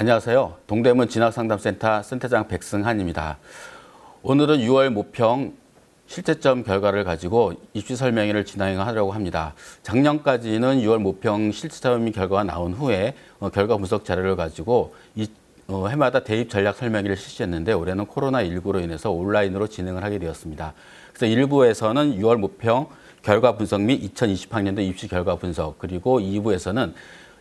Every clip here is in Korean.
안녕하세요. 동대문 진학상담센터 센터장 백승한입니다. 오늘은 6월 모평 실제점 결과를 가지고 입시 설명회를 진행하려고 합니다. 작년까지는 6월 모평 실제점 결과가 나온 후에 결과 분석 자료를 가지고 해마다 대입 전략 설명회를 실시했는데 올해는 코로나19로 인해서 온라인으로 진행을 하게 되었습니다. 그래서 1부에서는 6월 모평 결과 분석 및 2020학년도 입시 결과 분석, 그리고 2부에서는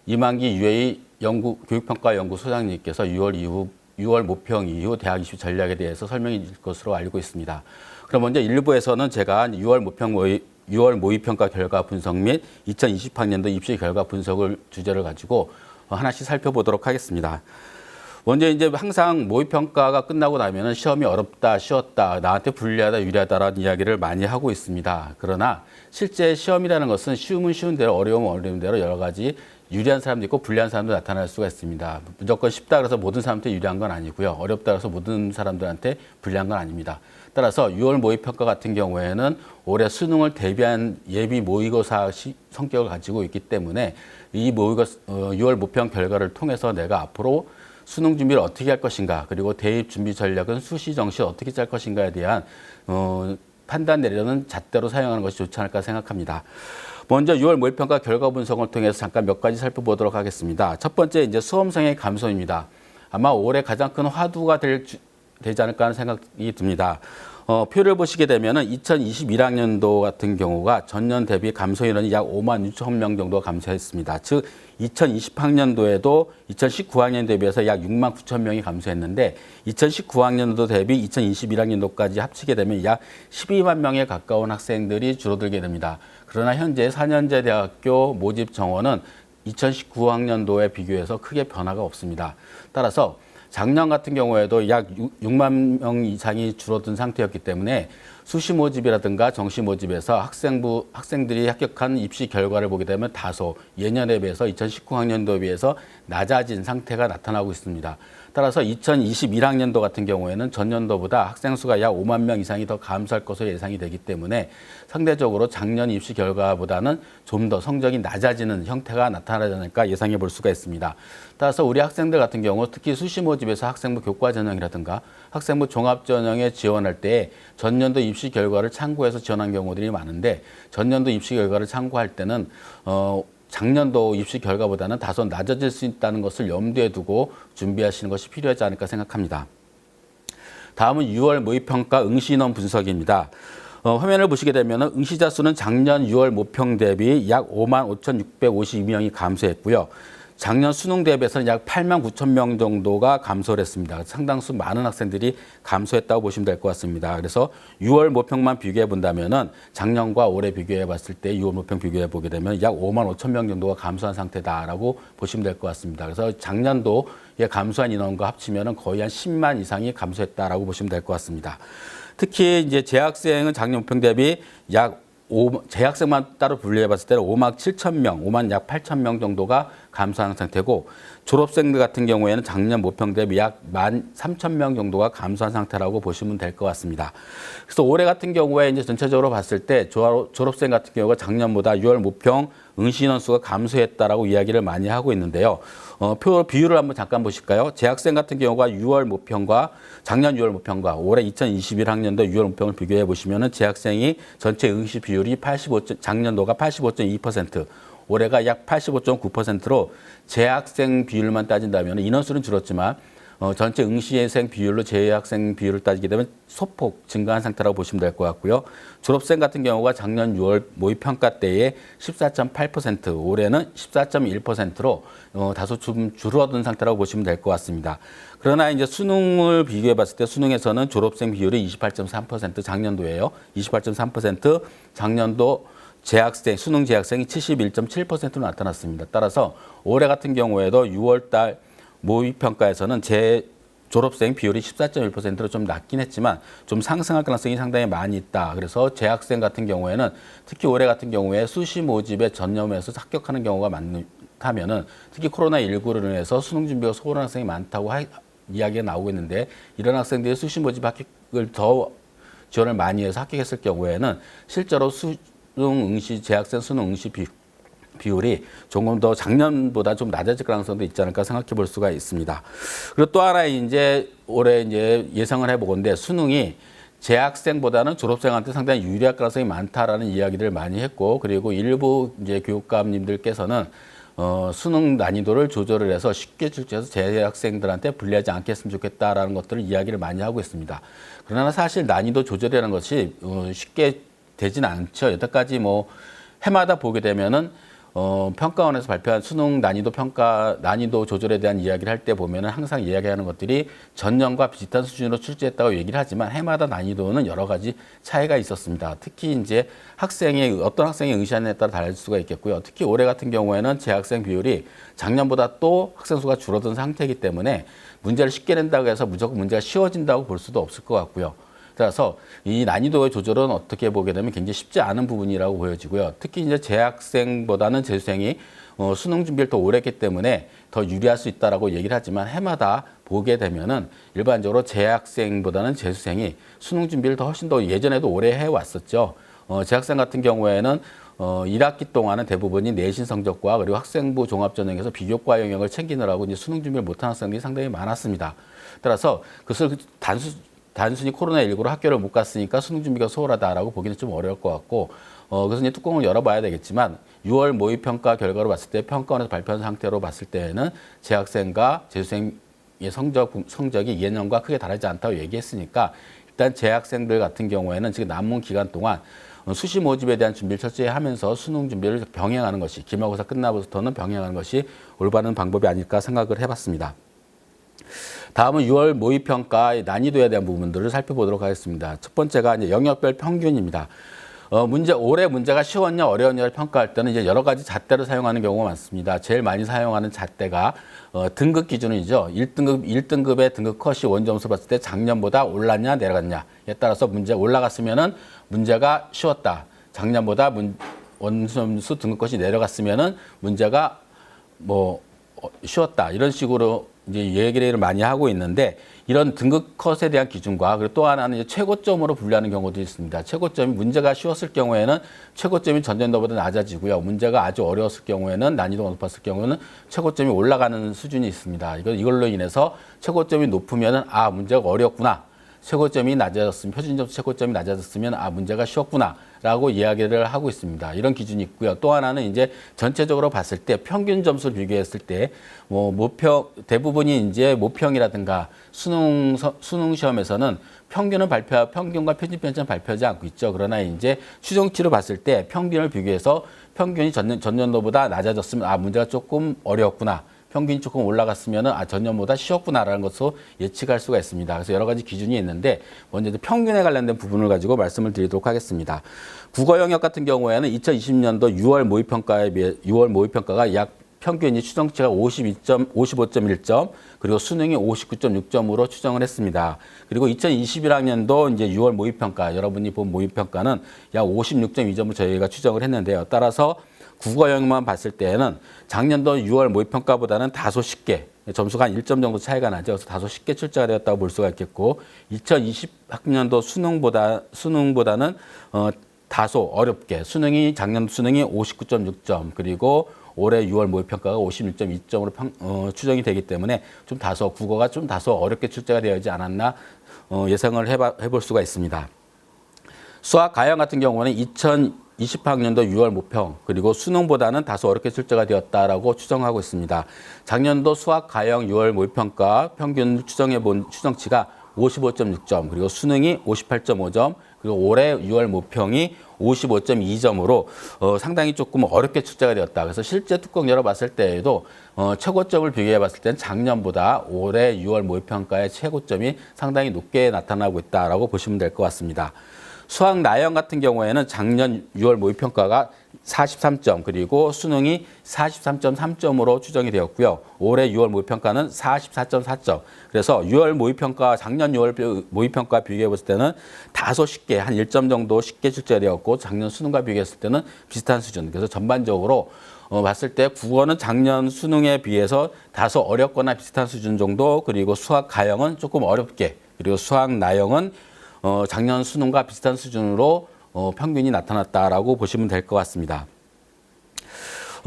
이만기 UA 교육평가연구소장님께서 6월 모평 이후 대학 입시 전략에 대해서 설명해 주실 것으로 알고 있습니다. 그럼 먼저 1부에서는 제가 6월 모의평가 결과 분석 및 2020학년도 입시 결과 분석을 주제를 가지고 하나씩 살펴보도록 하겠습니다. 먼저 이제 항상 모의평가가 끝나고 나면은 시험이 어렵다, 쉬웠다, 나한테 불리하다, 유리하다라는 이야기를 많이 하고 있습니다. 그러나 실제 시험이라는 것은 쉬우면 쉬운 대로, 어려우면 어려운 대로 여러 가지 유리한 사람도 있고 불리한 사람도 나타날 수가 있습니다. 무조건 쉽다 그래서 모든 사람한테 유리한 건 아니고요. 어렵다 그래서 모든 사람들한테 불리한 건 아닙니다. 따라서 6월 모의평가 같은 경우에는 올해 수능을 대비한 예비 모의고사 성격을 가지고 있기 때문에 이 6월 모평 결과를 통해서 내가 앞으로 수능 준비를 어떻게 할 것인가, 그리고 대입 준비 전략은 수시, 정시 어떻게 짤 것인가에 대한 판단 내려는 잣대로 사용하는 것이 좋지 않을까 생각합니다. 먼저 6월 모의평가 결과 분석을 통해서 잠깐 몇 가지 살펴보도록 하겠습니다. 첫 번째, 이제 수험생의 감소입니다. 아마 올해 가장 큰 화두가 되지 않을까 하는 생각이 듭니다. 표를 보시게 되면은 2021학년도 같은 경우가 전년 대비 감소 인원이 약 5만 6천 명 정도 감소했습니다. 즉 2020학년도에도 2019학년 대비해서 약 6만 9천 명이 감소했는데 2019학년도 대비 2021학년도까지 합치게 되면 약 12만 명에 가까운 학생들이 줄어들게 됩니다. 그러나 현재 4년제 대학교 모집 정원은 2019학년도에 비교해서 크게 변화가 없습니다. 따라서 작년 같은 경우에도 약 6만 명 이상이 줄어든 상태였기 때문에 수시 모집이라든가 정시 모집에서 학생들이 합격한 입시 결과를 보게 되면 다소 예년에 비해서 2019학년도에 비해서 낮아진 상태가 나타나고 있습니다. 따라서 2021학년도 같은 경우에는 전년도보다 학생 수가 약 5만 명 이상이 더 감소할 것으로 예상이 되기 때문에 상대적으로 작년 입시 결과보다는 좀 더 성적이 낮아지는 형태가 나타나지 않을까 예상해 볼 수가 있습니다. 따라서 우리 학생들 같은 경우 특히 수시 모집에서 학생부 교과 전형이라든가 학생부 종합 전형에 지원할 때 전년도 입시 결과를 참고해서 지원한 경우들이 많은데 전년도 입시 결과를 참고할 때는 작년도 입시 결과보다는 다소 낮아질 수 있다는 것을 염두에 두고 준비하시는 것이 필요하지 않을까 생각합니다. 다음은 6월 모의평가 응시인원 분석입니다. 화면을 보시게 되면 응시자 수는 작년 6월 모평 대비 약 5만 5,652명이 감소했고요. 작년 수능 대비해서는 약 8만 9천 명 정도가 감소를 했습니다. 상당수 많은 학생들이 감소했다고 보시면 될 것 같습니다. 그래서 6월 모평만 비교해 본다면은 작년과 올해 비교해 봤을 때 6월 모평 비교해 보게 되면 약 5만 5천 명 정도가 감소한 상태다라고 보시면 될 것 같습니다. 그래서 작년도에 감소한 인원과 합치면은 거의 한 10만 이상이 감소했다라고 보시면 될 것 같습니다. 특히 이제 재학생은 작년 모평 대비 재학생만 따로 분류해 봤을 때는 5만 7천 명, 5만 약 8천 명 정도가 감소한 상태고 졸업생들 같은 경우에는 작년 모평 대비 약 1만 3천 명 정도가 감소한 상태라고 보시면 될 것 같습니다. 그래서 올해 같은 경우에 이제 전체적으로 봤을 때 졸업생 같은 경우가 작년보다 6월 모평 응시 인원 수가 감소했다라고 이야기를 많이 하고 있는데요. 비율을 한번 잠깐 보실까요? 재학생 같은 경우가 6월 모평과 작년 6월 모평과 올해 2021학년도 6월 모평을 비교해 보시면은 재학생이 전체 응시 비율이 작년도가 85.2%, 올해가 약 85.9%로 재학생 비율만 따진다면 인원수는 줄었지만 전체 응시생 비율로 재학생 비율을 따지게 되면 소폭 증가한 상태라고 보시면 될 것 같고요. 졸업생 같은 경우가 작년 6월 모의평가 때에 14.8%, 올해는 14.1%로 다소 좀 줄어든 상태라고 보시면 될 것 같습니다. 그러나 이제 수능을 비교해 봤을 때 수능에서는 졸업생 비율이 28.3%, 작년도예요. 28.3%, 작년도 수능 재학생이 71.7%로 나타났습니다. 따라서 올해 같은 경우에도 6월 달 모의평가에서는 졸업생 비율이 14.1%로 좀 낮긴 했지만 좀 상승할 가능성이 상당히 많이 있다. 그래서 재학생 같은 경우에는 특히 올해 같은 경우에 수시 모집에 전념해서 합격하는 경우가 많다면은 특히 코로나19로 인해서 수능 준비가 소홀한 학생이 많다고 이야기가 나오고 있는데 이런 학생들이 수시 모집 합격을 더 지원을 많이 해서 합격했을 경우에는 실제로 재학생 수능 응시 비율이 조금 더 작년보다 좀 낮아질 가능성도 있지 않을까 생각해 볼 수가 있습니다. 그리고 또 하나 이제 올해 이제 예상을 해보건데 수능이 재학생보다는 졸업생한테 상당히 유리할 가능성이 많다라는 이야기를 많이 했고, 그리고 일부 이제 교육감님들께서는 수능 난이도를 조절을 해서 쉽게 출제해서 재학생들한테 불리하지 않겠으면 좋겠다라는 것들을 이야기를 많이 하고 있습니다. 그러나 사실 난이도 조절이라는 것이 쉽게 되진 않죠. 여태까지 뭐 해마다 보게 되면은 평가원에서 발표한 수능 난이도 조절에 대한 이야기를 할 때 보면은 항상 이야기하는 것들이 전년과 비슷한 수준으로 출제했다고 얘기를 하지만 해마다 난이도는 여러 가지 차이가 있었습니다. 특히 이제 어떤 학생이 응시하느냐에 따라 달라질 수가 있겠고요. 특히 올해 같은 경우에는 재학생 비율이 작년보다 또 학생 수가 줄어든 상태이기 때문에 문제를 쉽게 낸다고 해서 무조건 문제가 쉬워진다고 볼 수도 없을 것 같고요. 따라서 이 난이도의 조절은 어떻게 보게 되면 굉장히 쉽지 않은 부분이라고 보여지고요. 특히 이제 재학생보다는 재수생이 수능 준비를 더 오래 했기 때문에 더 유리할 수 있다라고 얘기를 하지만 해마다 보게 되면은 일반적으로 재학생보다는 재수생이 수능 준비를 더 훨씬 더 예전에도 오래 해왔었죠. 재학생 같은 경우에는 1학기 동안은 대부분이 내신 성적과 그리고 학생부 종합전형에서 비교과 영역을 챙기느라고 이제 수능 준비를 못한 학생들이 상당히 많았습니다. 따라서 그것을 단순히 코로나19로 학교를 못 갔으니까 수능 준비가 소홀하다라고 보기는 좀 어려울 것 같고, 그래서 이제 뚜껑을 열어봐야 되겠지만 6월 모의평가 결과로 봤을 때 평가원에서 발표한 상태로 봤을 때에는 재학생과 재수생의 성적이 예년과 크게 다르지 않다고 얘기했으니까 일단 재학생들 같은 경우에는 지금 남은 기간 동안 수시 모집에 대한 준비를 철저히 하면서 수능 준비를 병행하는 것이, 기말고사 끝나고부터는 병행하는 것이 올바른 방법이 아닐까 생각을 해봤습니다. 다음은 6월 모의평가의 난이도에 대한 부분들을 살펴보도록 하겠습니다. 첫 번째가 이제 영역별 평균입니다. 올해 문제가 쉬웠냐 어려웠냐를 평가할 때는 이제 여러 가지 잣대를 사용하는 경우가 많습니다. 제일 많이 사용하는 잣대가 등급 기준이죠. 1등급의 등급 컷이 원점수 봤을 때 작년보다 올랐냐 내려갔냐에 따라서 문제 올라갔으면은 문제가 쉬웠다. 작년보다 원점수 등급 컷이 내려갔으면은 문제가 쉬웠다. 이런 식으로 이제 얘기를 많이 하고 있는데, 이런 등급 컷에 대한 기준과 그리고 또 하나는 이제 최고점으로 분류하는 경우도 있습니다. 최고점이 문제가 쉬웠을 경우에는 최고점이 전년도보다 낮아지고요. 문제가 아주 어려웠을 경우에는, 난이도가 높았을 경우에는 최고점이 올라가는 수준이 있습니다. 이걸로 인해서 최고점이 높으면은 문제가 어렵구나. 최고점이 낮아졌으면, 표준점수 최고점이 낮아졌으면 문제가 쉬웠구나 라고 이야기를 하고 있습니다. 이런 기준이 있고요. 또 하나는 이제 전체적으로 봤을 때 평균 점수를 비교했을 때 대부분이 이제 모평이라든가 수능 시험에서는 평균과 표준 편차는 발표하지 않고 있죠. 그러나 이제 추정치로 봤을 때 평균을 비교해서 평균이 전년도보다 낮아졌으면 문제가 조금 어려웠구나. 평균이 조금 올라갔으면 전년보다 쉬웠구나라는 것으로 예측할 수가 있습니다. 그래서 여러 가지 기준이 있는데 먼저 평균에 관련된 부분을 가지고 말씀을 드리도록 하겠습니다. 국어 영역 같은 경우에는 2020년도 6월 모의평가가 약 평균이 추정치가 55.1점, 그리고 수능이 59.6점으로 추정을 했습니다. 그리고 2021학년도 이제 6월 모의평가, 여러분이 본 모의평가는 약 56.2점을 저희가 추정을 했는데요. 따라서 국어 영역만 봤을 때에는 작년도 6월 모의평가보다는 다소 쉽게, 점수가 한 1점 정도 차이가 나죠. 그래서 다소 쉽게 출제가 되었다고 볼 수가 있겠고, 2020학년도 수능보다는 다소 어렵게, 작년 수능이 59.6점, 그리고 올해 6월 모의평가가 56.2점으로 추정이 되기 때문에 국어가 좀 다소 어렵게 출제가 되어야지 않았나 예상을 해볼 수가 있습니다. 수학 가형 같은 경우는 2020학년도 6월 모평, 그리고 수능보다는 다소 어렵게 출제가 되었다라고 추정하고 있습니다. 작년도 수학 가형 6월 모의평가 평균 추정해본 추정치가 55.6점, 그리고 수능이 58.5점, 그리고 올해 6월 모평이 55.2점으로 상당히 조금 어렵게 출제가 되었다. 그래서 실제 뚜껑 열어봤을 때에도 최고점을 비교해봤을 때는 작년보다 올해 6월 모의평가의 최고점이 상당히 높게 나타나고 있다라고 보시면 될 것 같습니다. 수학 나형 같은 경우에는 작년 6월 모의평가가 43점, 그리고 수능이 43.3점으로 추정이 되었고요. 올해 6월 모의평가는 44.4점. 그래서 작년 6월 모의평가 비교해 봤을 때는 다소 쉽게, 한 1점 정도 쉽게 출제가 되었고, 작년 수능과 비교했을 때는 비슷한 수준. 그래서 전반적으로 봤을 때 국어는 작년 수능에 비해서 다소 어렵거나 비슷한 수준 정도, 그리고 수학 가형은 조금 어렵게, 그리고 수학 나형은 작년 수능과 비슷한 수준으로 평균이 나타났다라고 보시면 될 것 같습니다.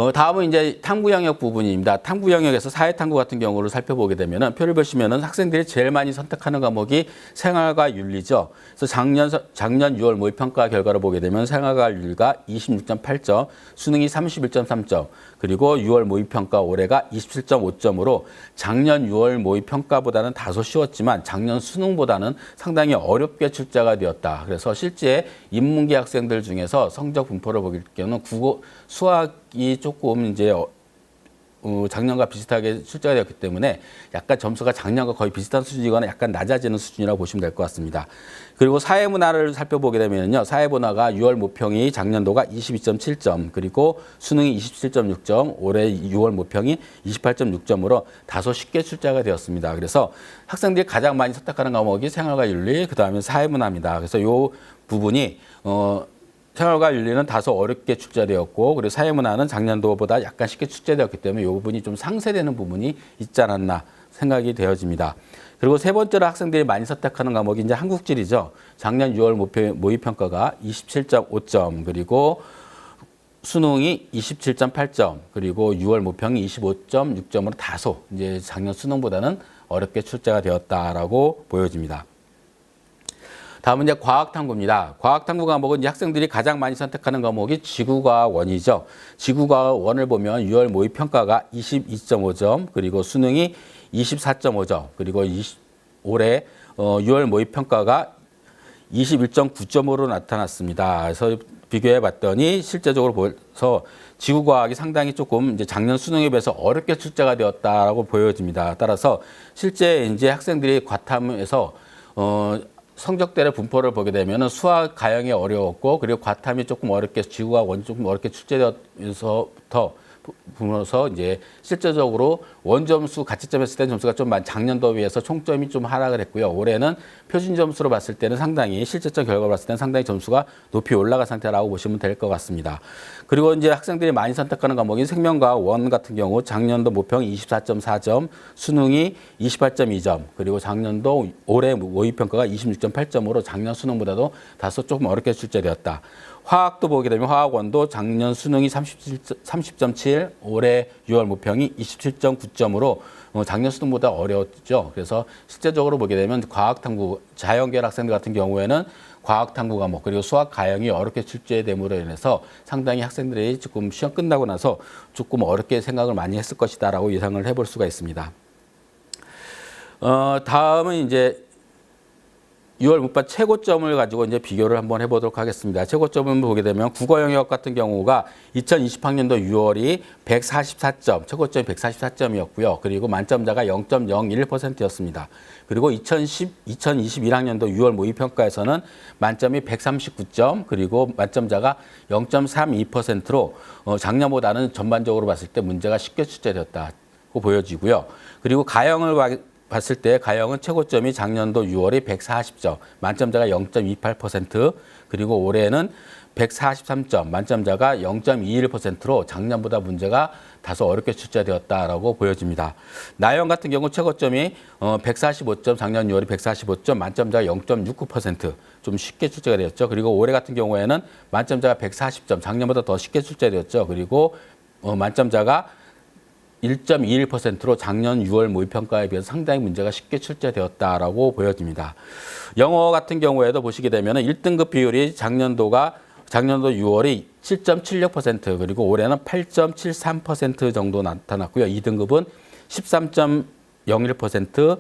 다음은 이제 탐구 영역 부분입니다. 탐구 영역에서 사회 탐구 같은 경우를 살펴보게 되면은 표를 보시면은 학생들이 제일 많이 선택하는 과목이 생활과 윤리죠. 그래서 작년 6월 모의평가 결과를 보게 되면 생활과 윤리가 26.8점, 수능이 31.3점, 그리고 6월 모의평가 올해가 27.5점으로 작년 6월 모의평가보다는 다소 쉬웠지만 작년 수능보다는 상당히 어렵게 출제가 되었다. 그래서 실제 인문계 학생들 중에서 성적 분포를 보길 경우는 국어, 수학이 조금 이제 작년과 비슷하게 출제가 되었기 때문에 약간 점수가 작년과 거의 비슷한 수준이거나 약간 낮아지는 수준이라고 보시면 될 것 같습니다. 그리고 사회문화를 살펴보게 되면요. 사회문화가 6월 모평이 작년도가 22.7점, 그리고 수능이 27.6점, 올해 6월 모평이 28.6점으로 다소 쉽게 출제가 되었습니다. 그래서 학생들이 가장 많이 선택하는 과목이 생활과 윤리, 그다음에 사회문화입니다. 그래서 이 부분이 생활과 윤리는 다소 어렵게 출제되었고, 그리고 사회문화는 작년도보다 약간 쉽게 출제되었기 때문에 이 부분이 좀 상쇄되는 부분이 있지 않았나 생각이 되어집니다. 그리고 세 번째로 학생들이 많이 선택하는 과목이 이제 한국지리죠. 작년 6월 모의평가가 27.5점, 그리고 수능이 27.8점, 그리고 6월 모평이 25.6점으로 다소 이제 작년 수능보다는 어렵게 출제가 되었다라고 보여집니다. 다음은 이제 과학탐구입니다. 과학탐구 과목은 이제 학생들이 가장 많이 선택하는 과목이 지구과학 1이죠. 지구과학 1을 보면 6월 모의평가가 22.5점, 그리고 수능이 24.5점, 그리고 올해 6월 모의평가가 21.9점으로 나타났습니다. 그래서 비교해 봤더니 실제적으로 보여서 지구과학이 상당히 조금 이제 작년 수능에 비해서 어렵게 출제가 되었다라고 보여집니다. 따라서 실제 이제 학생들이 과탐에서 성적대의 분포를 보게 되면 수학, 가형이 어려웠고, 그리고 과탐이 조금 어렵게, 지구과학 1이 조금 어렵게 출제되면서부터 보면서 이제 실제적으로 원점수 가치점 했을 때 점수가 좀 작년도에 비해서 총점이 좀 하락을 했고요. 올해는 표준 점수로 봤을 때는 상당히 실제적 결과로 봤을 때는 상당히 점수가 높이 올라간 상태라고 보시면 될 것 같습니다. 그리고 이제 학생들이 많이 선택하는 과목인 생명과학 1 같은 경우 작년도 모평이 24.4점, 수능이 28.2점, 그리고 작년도 올해 모의평가가 26.8점으로 작년 수능보다도 다소 조금 어렵게 출제되었다. 화학도 보게 되면 화학원도 작년 수능이 30.7, 올해 6월 모평이 27.9점으로 작년 수능보다 어려웠죠. 그래서 실제적으로 보게 되면 과학탐구, 자연계열 학생들 같은 경우에는 과학탐구 과목, 그리고 수학, 가형이 어렵게 출제됨으로 인해서 상당히 학생들이 조금 시험 끝나고 나서 조금 어렵게 생각을 많이 했을 것이다라고 예상을 해볼 수가 있습니다. 다음은 이제 6월 문과 최고점을 가지고 이제 비교를 한번 해보도록 하겠습니다. 최고점을 보게 되면 국어 영역 같은 경우가 2020학년도 6월이 144점, 최고점이 144점이었고요. 그리고 만점자가 0.01%였습니다. 그리고 2021학년도 6월 모의평가에서는 만점이 139점, 그리고 만점자가 0.32%로 작년보다는 전반적으로 봤을 때 문제가 쉽게 출제되었다고 보여지고요. 그리고 가형을 봤을 때 가형은 최고점이 작년도 6월이 140점, 만점자가 0.28%, 그리고 올해는 143점, 만점자가 0.21%로 작년보다 문제가 다소 어렵게 출제되었다라고 보여집니다. 나형 같은 경우 최고점이 145점, 작년 6월이 145점, 만점자가 0.69%, 좀 쉽게 출제가 되었죠. 그리고 올해 같은 경우에는 만점자가 140점, 작년보다 더 쉽게 출제되었죠. 그리고 만점자가 1.21%로 작년 6월 모의평가에 비해서 상당히 문제가 쉽게 출제되었다라고 보여집니다. 영어 같은 경우에도 보시게 되면 1등급 비율이 작년도 6월이 7.76%, 그리고 올해는 8.73% 정도 나타났고요. 2등급은 13.01%,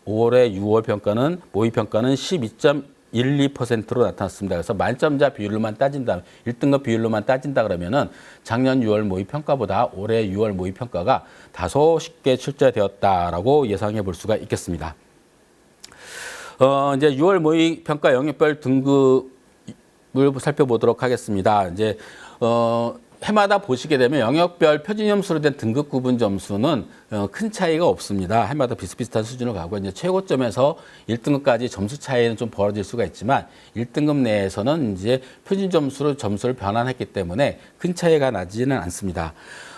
올해 6월 평가는 모의평가는 12.12%로 나타났습니다. 그래서 만점자 비율로만 따진다, 1등급 비율로만 따진다 그러면은 작년 6월 모의평가보다 올해 6월 모의평가가 다소 쉽게 출제되었다라고 예상해 볼 수가 있겠습니다. 이제 6월 모의평가 영역별 등급을 살펴보도록 하겠습니다. 이제 해마다 보시게 되면 영역별 표준점수로 된 등급 구분 점수는 큰 차이가 없습니다. 해마다 비슷비슷한 수준으로 가고 이제 최고점에서 1등급까지 점수 차이는 좀 벌어질 수가 있지만 1등급 내에서는 이제 표준 점수로 점수를 변환했기 때문에 큰 차이가 나지는 않습니다.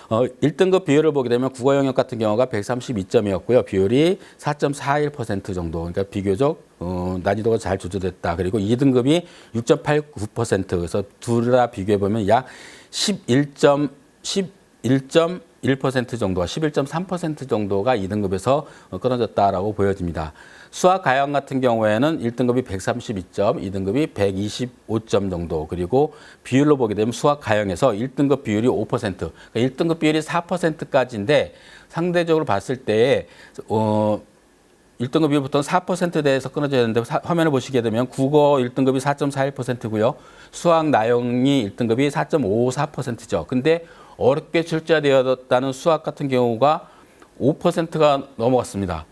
1등급 비율을 보게 되면 국어 영역 같은 경우가 132점이었고요. 비율이 4.41% 정도. 그러니까 비교적 난이도가 잘 조절됐다. 그리고 2등급이 6.89%. 그래서 둘 다 비교해 보면 약 11점 11.1% 정도가 11.3% 정도가 2등급에서 끊어졌다라고 보여집니다. 수학 가형 같은 경우에는 1등급이 132점, 2등급이 125점 정도, 그리고 비율로 보게 되면 수학 가형에서 1등급 비율이 5%, 그러니까 1등급 비율이 4%까지인데 상대적으로 봤을 때 1등급 비율 보통 4%대에서 끊어져야 되는데 화면을 보시게 되면 국어 1등급이 4.41%고요. 수학 나형이 1등급이 4.54%죠. 근데 어렵게 출제되었다는 수학 같은 경우가 5%가 넘어갔습니다.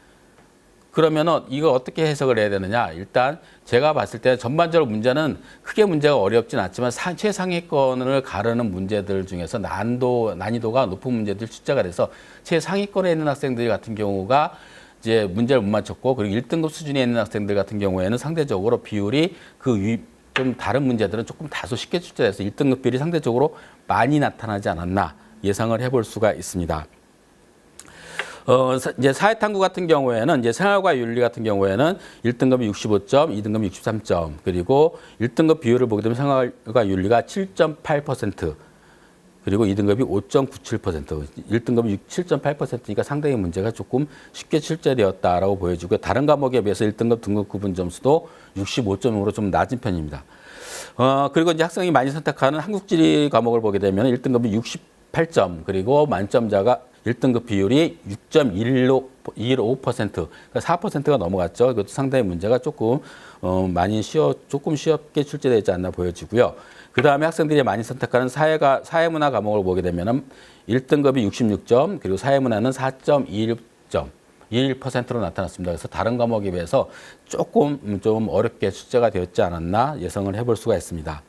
그러면은 이거 어떻게 해석을 해야 되느냐? 일단 제가 봤을 때 전반적으로 문제는 크게 문제가 어렵진 않지만 최상위권을 가르는 문제들 중에서 난이도가 높은 문제들 출제가 돼서 최상위권에 있는 학생들 같은 경우가 이제 문제를 못 맞췄고, 그리고 1등급 수준에 있는 학생들 같은 경우에는 상대적으로 비율이 좀 다른 문제들은 조금 다소 쉽게 출제돼서 1등급 비율이 상대적으로 많이 나타나지 않았나 예상을 해볼 수가 있습니다. 이제 사회탐구 같은 경우에는 이제 생활과 윤리 같은 경우에는 1등급이 65점, 2등급이 63점, 그리고 1등급 비율을 보게 되면 생활과 윤리가 7.8%, 그리고 2등급이 5.97%, 1등급이 7.8%니까 상당히 문제가 조금 쉽게 출제되었다라고 보여지고요. 다른 과목에 비해서 1등급 등급 구분 점수도 65점으로 좀 낮은 편입니다. 그리고 이제 학생이 많이 선택하는 한국지리 과목을 보게 되면 1등급이 68점, 그리고 만점자가 1등급 비율이 6.15%, 그러니까 4%가 넘어갔죠. 이것도 상당히 문제가 조금 조금 쉽게 출제되지 않나 보여지고요. 그 다음에 학생들이 많이 선택하는 사회문화 과목을 보게 되면은 1등급이 66점, 그리고 사회문화는 4.21점, 21%로 나타났습니다. 그래서 다른 과목에 비해서 조금 좀 어렵게 출제가 되었지 않았나 예상을 해볼 수가 있습니다.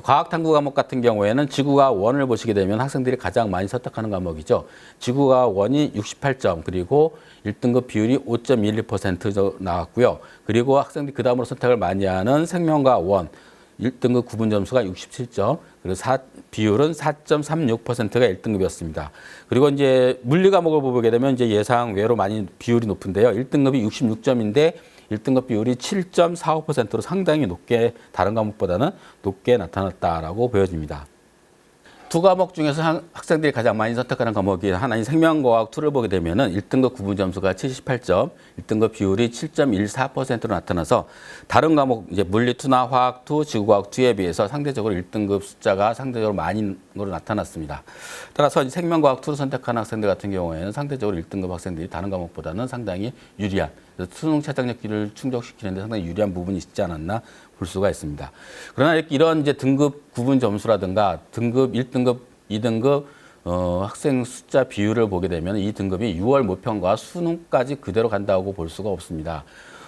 과학 탐구 과목 같은 경우에는 지구과학 1을 보시게 되면 학생들이 가장 많이 선택하는 과목이죠. 지구과학 1이 68점, 그리고 1등급 비율이 5.12% 나왔고요. 그리고 학생들이 그 다음으로 선택을 많이 하는 생명과학 1, 1등급 구분 점수가 67점, 그리고 비율은 4.36%가 1등급이었습니다. 그리고 이제 물리 과목을 보게 되면 이제 예상 외로 많이 비율이 높은데요. 1등급이 66점인데 1등급 비율이 7.45%로 상당히 높게, 다른 과목보다는 높게 나타났다라고 보여집니다. 두 과목 중에서 학생들이 가장 많이 선택하는 과목이 하나인 생명과학 2를 보게 되면은 1등급 구분 점수가 78점, 1등급 비율이 7.14%로 나타나서 다른 과목 이제 물리 2나 화학 2, 지구과학 2에 비해서 상대적으로 1등급 숫자가 상대적으로 많이 나타났습니다. 따라서 생명과학 2를 선택하는 학생들 같은 경우에는 상대적으로 1등급 학생들이 다른 과목보다는 상당히 유리한, 수능 최저학력기를 충족시키는데 상당히 유리한 부분이 있지 않았나 볼 수가 있습니다. 그러나 이런 이제 등급 구분 점수라든가 등급 1등급, 2등급 학생 숫자 비율을 보게 되면 이 등급이 6월 모평과 수능까지 그대로 간다고 볼 수가 없습니다.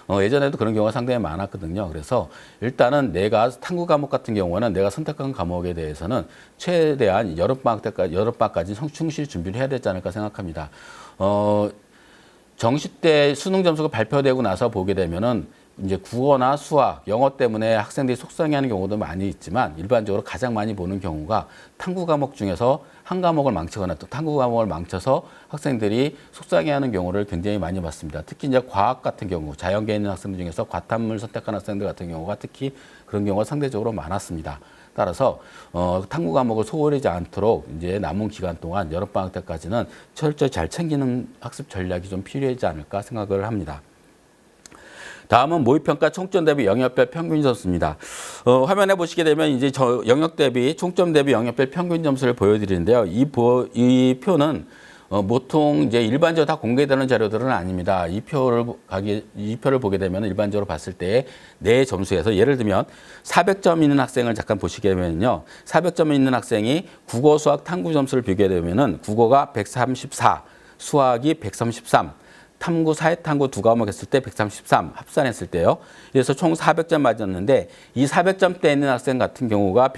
예전에도 그런 경우가 상당히 많았거든요. 그래서 일단은 내가 탐구 과목 같은 경우는 내가 선택한 과목에 대해서는 최대한 여름방학까지 충실히 준비를 해야 되지 않을까 생각합니다. 정시 때 수능 점수가 발표되고 나서 보게 되면은 이제 국어나 수학, 영어 때문에 학생들이 속상해하는 경우도 많이 있지만 일반적으로 가장 많이 보는 경우가 탐구 과목 중에서 한 과목을 망치거나 또 탐구 과목을 망쳐서 학생들이 속상해하는 경우를 굉장히 많이 봤습니다. 특히 이제 과학 같은 경우, 자연계에 있는 학생들 중에서 과탐을 선택한 학생들 같은 경우가 특히 그런 경우가 상대적으로 많았습니다. 따라서 탐구 과목을 소홀하지 않도록 이제 남은 기간 동안 여름방학 때까지는 철저히 잘 챙기는 학습 전략이 좀 필요하지 않을까 생각을 합니다. 다음은 모의평가 총점 대비 영역별 평균 점수입니다. 화면에 보시게 되면 이제 영역 대비 총점 대비 영역별 평균 점수를 보여드리는데요. 이 표는 보통 이제 일반적으로 다 공개되는 자료들은 아닙니다. 이 표를 보게 되면 일반적으로 봤을 때 내 점수에서 예를 들면 400점 있는 학생을 잠깐 보시게 되면요. 400점 있는 학생이 국어, 수학, 탐구 점수를 비교해 되면은 국어가 134, 수학이 133, 탐구, 사회탐구 두 과목 했을 때 133 합산했을 때요. 그래서 총 400점 맞았는데 이 400점대 있는 학생 같은 경우가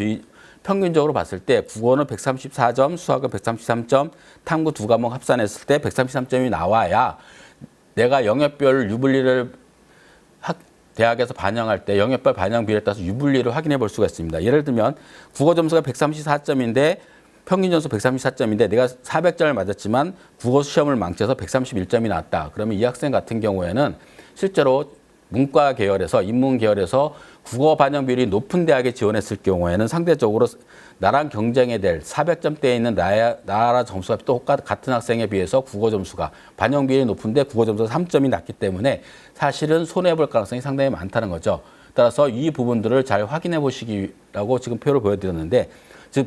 평균적으로 봤을 때 국어는 134점, 수학은 133점, 탐구 두 과목 합산했을 때 133점이 나와야 내가 영역별 유불리를 대학에서 반영할 때 영역별 반영 비율에 따라서 유불리를 확인해 볼 수가 있습니다. 예를 들면 국어 점수가 134점인데 평균 점수 134점인데 내가 400점을 맞았지만 국어 시험을 망쳐서 131점이 나왔다. 그러면 이 학생 같은 경우에는 실제로 문과 계열에서 인문 계열에서 국어 반영 비율이 높은 대학에 지원했을 경우에는 상대적으로 나랑 경쟁해야 될 400점대에 있는 나라 점수가 또 같은 학생에 비해서 국어 점수가 반영 비율이 높은데 국어 점수가 3점이 낮기 때문에 사실은 손해볼 가능성이 상당히 많다는 거죠. 따라서 이 부분들을 잘 확인해 보시기라고 지금 표를 보여드렸는데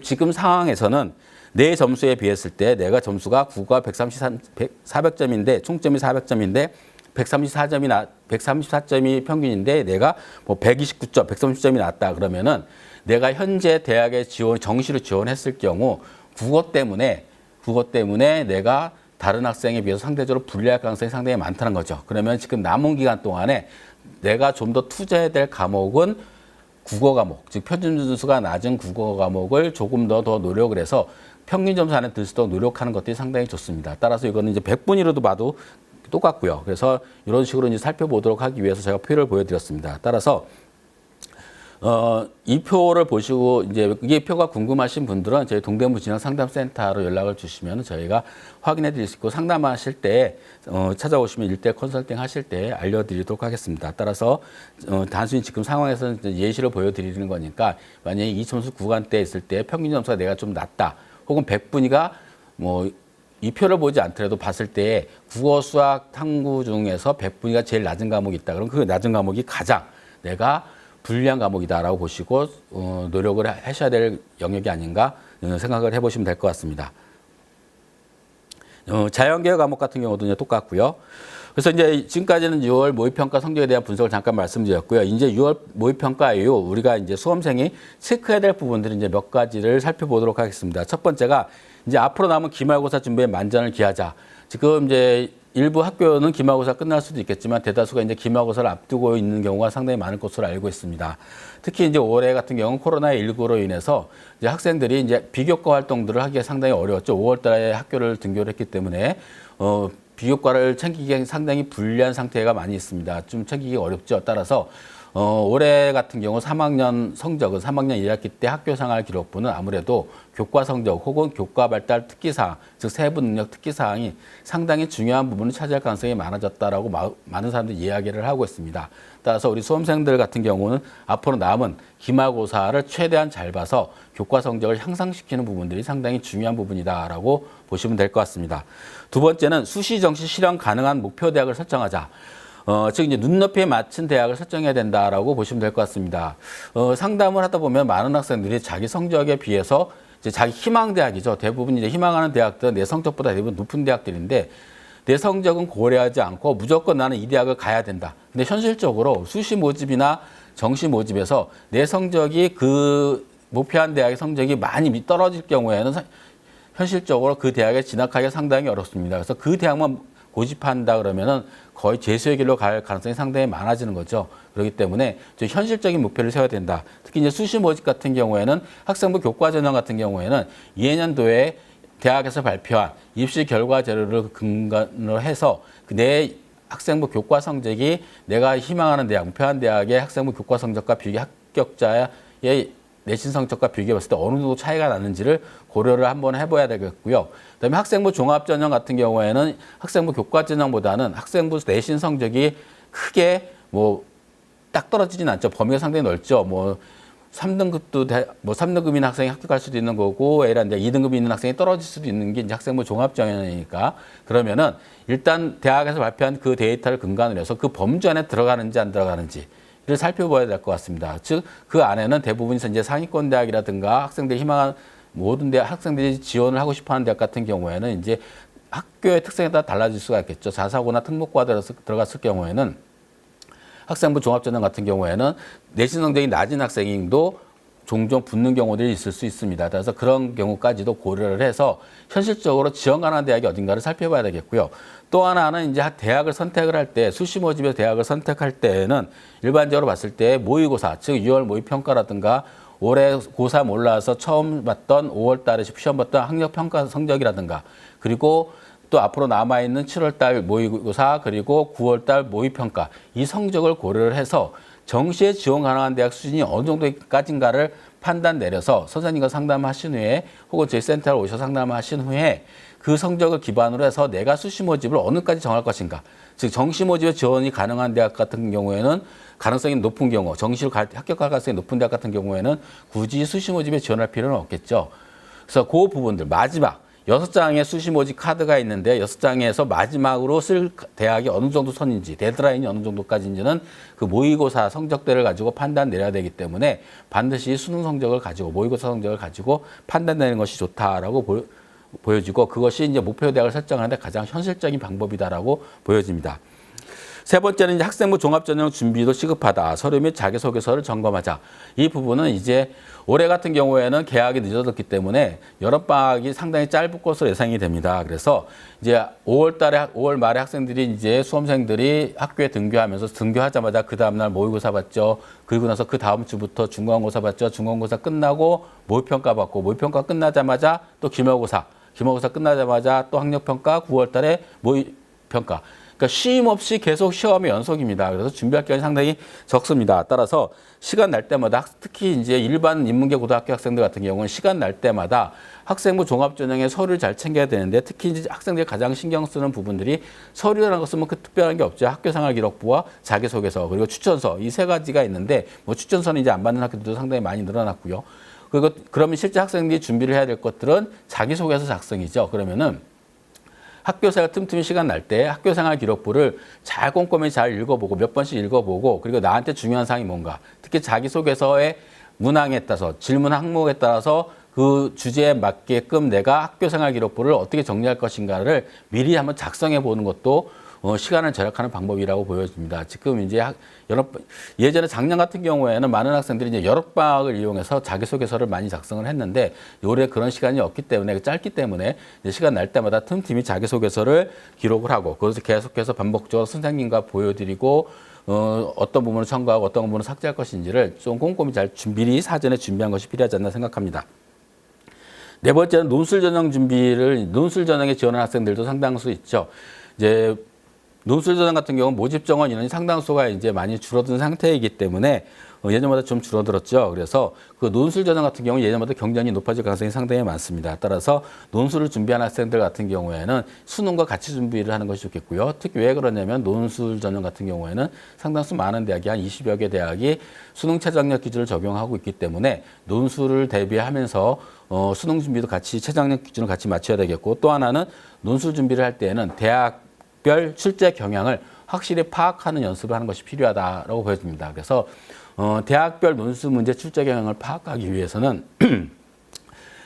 지금 상황에서는 내 점수에 비했을 때 내가 점수가 국어가 400점인데 총점이 400점인데 134점이 평균인데 내가 뭐 129점, 130점이 났다 그러면은 내가 현재 대학에 정시로 지원했을 경우 국어 때문에 내가 다른 학생에 비해서 상대적으로 불리할 가능성이 상당히 많다는 거죠. 그러면 지금 남은 기간 동안에 내가 좀 더 투자해야 될 과목은 국어 과목, 즉 표준 점수가 낮은 국어 과목을 조금 더 노력을 해서 평균 점수 안에 들 수 있도록 노력하는 것들이 상당히 좋습니다. 따라서 이거는 이제 100분위로도 봐도 똑같고요. 그래서 이런 식으로 이제 살펴보도록 하기 위해서 제가 표를 보여드렸습니다. 따라서 이 표를 보시고 이제 이게 표가 궁금하신 분들은 저희 동대문 진학 상담센터로 연락을 주시면 저희가 확인해 드릴 수 있고 상담하실 때 찾아오시면 일대 컨설팅 하실 때 알려드리도록 하겠습니다. 따라서 단순히 지금 상황에서는 예시를 보여드리는 거니까 만약에 이 점수 구간대에 있을 때 평균 점수가 내가 좀 낮다 혹은 100분위가 뭐 이 표를 보지 않더라도 봤을 때 국어, 수학, 탐구 중에서 100분위가 제일 낮은 과목이 있다. 그럼 그 낮은 과목이 가장 내가 불리한 과목이다라고 보시고 노력을 하셔야 될 영역이 아닌가 생각을 해보시면 될 것 같습니다. 자연계열 과목 같은 경우도 이제 똑같고요. 그래서 이제 지금까지는 6월 모의평가 성적에 대한 분석을 잠깐 말씀드렸고요. 이제 6월 모의평가 이후 우리가 이제 수험생이 체크해야 될 부분들을 이제 몇 가지를 살펴보도록 하겠습니다. 첫 번째가 이제 앞으로 남은 기말고사 준비에 만전을 기하자. 지금 이제 일부 학교는 기말고사 끝날 수도 있겠지만 대다수가 이제 기말고사를 앞두고 있는 경우가 상당히 많을 것으로 알고 있습니다. 특히 이제 올해 같은 경우는 코로나19로 인해서 이제 학생들이 이제 비교과 활동들을 하기가 상당히 어려웠죠. 5월 달에 학교를 등교를 했기 때문에 비교과를 챙기기 상당히 불리한 상태가 많이 있습니다. 좀 챙기기 어렵죠. 따라서 올해 같은 경우 3학년 성적은 3학년 1학기 때 학교생활 기록부는 아무래도 교과 성적 혹은 교과 발달 특기사항, 즉 세부 능력 특기사항이 상당히 중요한 부분을 차지할 가능성이 많아졌다라고 많은 사람들이 이야기를 하고 있습니다. 따라서 우리 수험생들 같은 경우는 앞으로 남은 기말고사를 최대한 잘 봐서 교과 성적을 향상시키는 부분들이 상당히 중요한 부분이다라고 보시면 될 것 같습니다. 두 번째는 수시, 정시 실현 가능한 목표 대학을 설정하자. 즉 이제 눈높이에 맞춘 대학을 설정해야 된다라고 보시면 될 것 같습니다. 상담을 하다 보면 많은 학생들이 자기 성적에 비해서 이제 자기 희망 대학이죠. 대부분 이제 희망하는 대학들은 내 성적보다 대부분 높은 대학들인데 내 성적은 고려하지 않고 무조건 나는 이 대학을 가야 된다. 근데 현실적으로 수시 모집이나 정시 모집에서 내 성적이 그 목표한 대학의 성적이 많이 떨어질 경우에는 현실적으로 그 대학에 진학하기가 상당히 어렵습니다. 그래서 그 대학만 고집한다 그러면은 거의 재수의 길로 갈 가능성이 상당히 많아지는 거죠. 그렇기 때문에 좀 현실적인 목표를 세워야 된다. 특히 이제 수시 모집 같은 경우에는 학생부 교과 전형 같은 경우에는 2학년도에 대학에서 발표한 입시 결과 자료를 근거로 해서 내 학생부 교과 성적이 내가 희망하는 대학, 목표한 대학의 학생부 교과 성적과 합격자의 내신 성적과 비교해 봤을 때 어느 정도 차이가 나는지를 고려를 한번 해봐야 되겠고요. 그다음에 학생부 종합전형 같은 경우에는 학생부 교과전형보다는 학생부 내신 성적이 크게 딱 떨어지진 않죠. 범위가 상당히 넓죠. 3등급도 3등급인 학생이 합격할 수도 있는 거고 A란 2등급이 있는 학생이 떨어질 수도 있는 게 이제 학생부 종합전형이니까 그러면은 일단 대학에서 발표한 그 데이터를 근간으로 해서 그 범주 안에 들어가는지 안 들어가는지 를 살펴봐야 될 것 같습니다. 즉, 그 안에는 대부분 이제 상위권 대학이라든가 학생들이 희망한 모든 대학, 학생들이 지원을 하고 싶어 하는 대학 같은 경우에는 이제 학교의 특성에 따라 달라질 수가 있겠죠. 자사고나 특목고가 들어갔을 경우에는 학생부 종합전형 같은 경우에는 내신 성적이 낮은 학생도 종종 붙는 경우들이 있을 수 있습니다. 그래서 그런 경우까지도 고려를 해서 현실적으로 지원 가능한 대학이 어딘가를 살펴봐야 되겠고요. 또 하나는 이제 대학을 선택을 할 때, 수시 모집에서 대학을 선택할 때는 일반적으로 봤을 때 모의고사, 즉 6월 모의평가라든가 올해 고3 올라와서 처음 봤던 5월 달에 시험 봤던 학력평가 성적이라든가 그리고 또 앞으로 남아있는 7월 달 모의고사 그리고 9월 달 모의평가 이 성적을 고려를 해서 정시에 지원 가능한 대학 수준이 어느 정도까지인가를 판단 내려서 선생님과 상담하신 후에 혹은 저희 센터로 오셔서 상담하신 후에 그 성적을 기반으로 해서 내가 수시 모집을 어느까지 정할 것인가. 즉 정시 모집에 지원이 가능한 대학 같은 경우에는 가능성이 높은 경우, 정시로 합격할 가능성이 높은 대학 같은 경우에는 굳이 수시 모집에 지원할 필요는 없겠죠. 그래서 그 부분들 마지막 6장의 수시 모집 카드가 있는데 6장에서 마지막으로 쓸 대학이 어느 정도 선인지 데드라인이 어느 정도까지인지는 그 모의고사 성적대를 가지고 판단 내려야 되기 때문에 반드시 수능 성적을 가지고 모의고사 성적을 가지고 판단내는 것이 좋다라고 보여지고 그것이 이제 목표 대학을 설정하는데 가장 현실적인 방법이다라고 보여집니다. 세 번째는 이제 학생부 종합전형 준비도 시급하다. 서류 및 자기소개서를 점검하자. 이 부분은 이제 올해 같은 경우에는 개학이 늦어졌기 때문에 여름방학이 상당히 짧을 것으로 예상이 됩니다. 그래서 이제 5월 말에 학생들이 이제 수험생들이 학교에 등교하면서 등교하자마자 그 다음날 모의고사 봤죠. 그리고 나서 그 다음 주부터 중간고사 봤죠. 중간고사 끝나고 모의평가 받고 모의평가 끝나자마자 또 기말고사 끝나자마자 또 학력평가 9월 달에 모의평가. 그러니까 쉼 없이 계속 시험의 연속입니다. 그래서 준비할 기간이 상당히 적습니다. 따라서 시간 날 때마다 특히 이제 일반 인문계 고등학교 학생들 같은 경우는 시간 날 때마다 학생부 종합전형의 서류를 잘 챙겨야 되는데 특히 이제 학생들이 가장 신경 쓰는 부분들이 서류라는 것은 뭐 그 특별한 게 없죠. 학교생활기록부와 자기소개서 그리고 추천서 이 세 가지가 있는데 뭐 추천서는 이제 안 받는 학교들도 상당히 많이 늘어났고요. 그리고 그러면 실제 학생들이 준비를 해야 될 것들은 자기소개서 작성이죠. 그러면은 학교생활 틈틈이 시간 날 때 학교생활 기록부를 잘 꼼꼼히 잘 읽어보고 몇 번씩 읽어보고 그리고 나한테 중요한 사항이 뭔가 특히 자기소개서의 문항에 따라서 질문 항목에 따라서 그 주제에 맞게끔 내가 학교생활 기록부를 어떻게 정리할 것인가를 미리 한번 작성해 보는 것도 시간을 절약하는 방법이라고 보여집니다. 지금 이제 예전에 작년 같은 경우에는 많은 학생들이 이제 여름방학을 이용해서 자기소개서를 많이 작성을 했는데 올해 그런 시간이 없기 때문에 짧기 때문에 이제 시간 날 때마다 틈틈이 자기소개서를 기록을 하고 그것을 계속해서 반복적으로 선생님과 보여드리고 어떤 부분을 첨가하고 어떤 부분을 삭제할 것인지를 좀 꼼꼼히 잘 미리 사전에 준비한 것이 필요하지 않나 생각합니다. 네 번째는 논술 전형 논술 전형에 지원하는 학생들도 상당수 있죠. 이제 논술 전형 같은 경우는 모집 정원 인원이 상당수가 이제 많이 줄어든 상태이기 때문에 예전보다 좀 줄어들었죠. 그래서 그 논술 전형 같은 경우는 예전보다 경쟁이 높아질 가능성이 상당히 많습니다. 따라서 논술을 준비하는 학생들 같은 경우에는 수능과 같이 준비를 하는 것이 좋겠고요. 특히 왜 그러냐면 논술 전형 같은 경우에는 상당수 많은 대학이 한 20여 개 대학이 수능 최저학력 기준을 적용하고 있기 때문에 논술을 대비하면서 수능 준비도 같이 최저학력 기준을 같이 맞춰야 되겠고 또 하나는 논술 준비를 할 때에는 대학별 출제 경향을 확실히 파악하는 연습을 하는 것이 필요하다고 보여집니다. 그래서 대학별 논술 문제 출제 경향을 파악하기 위해서는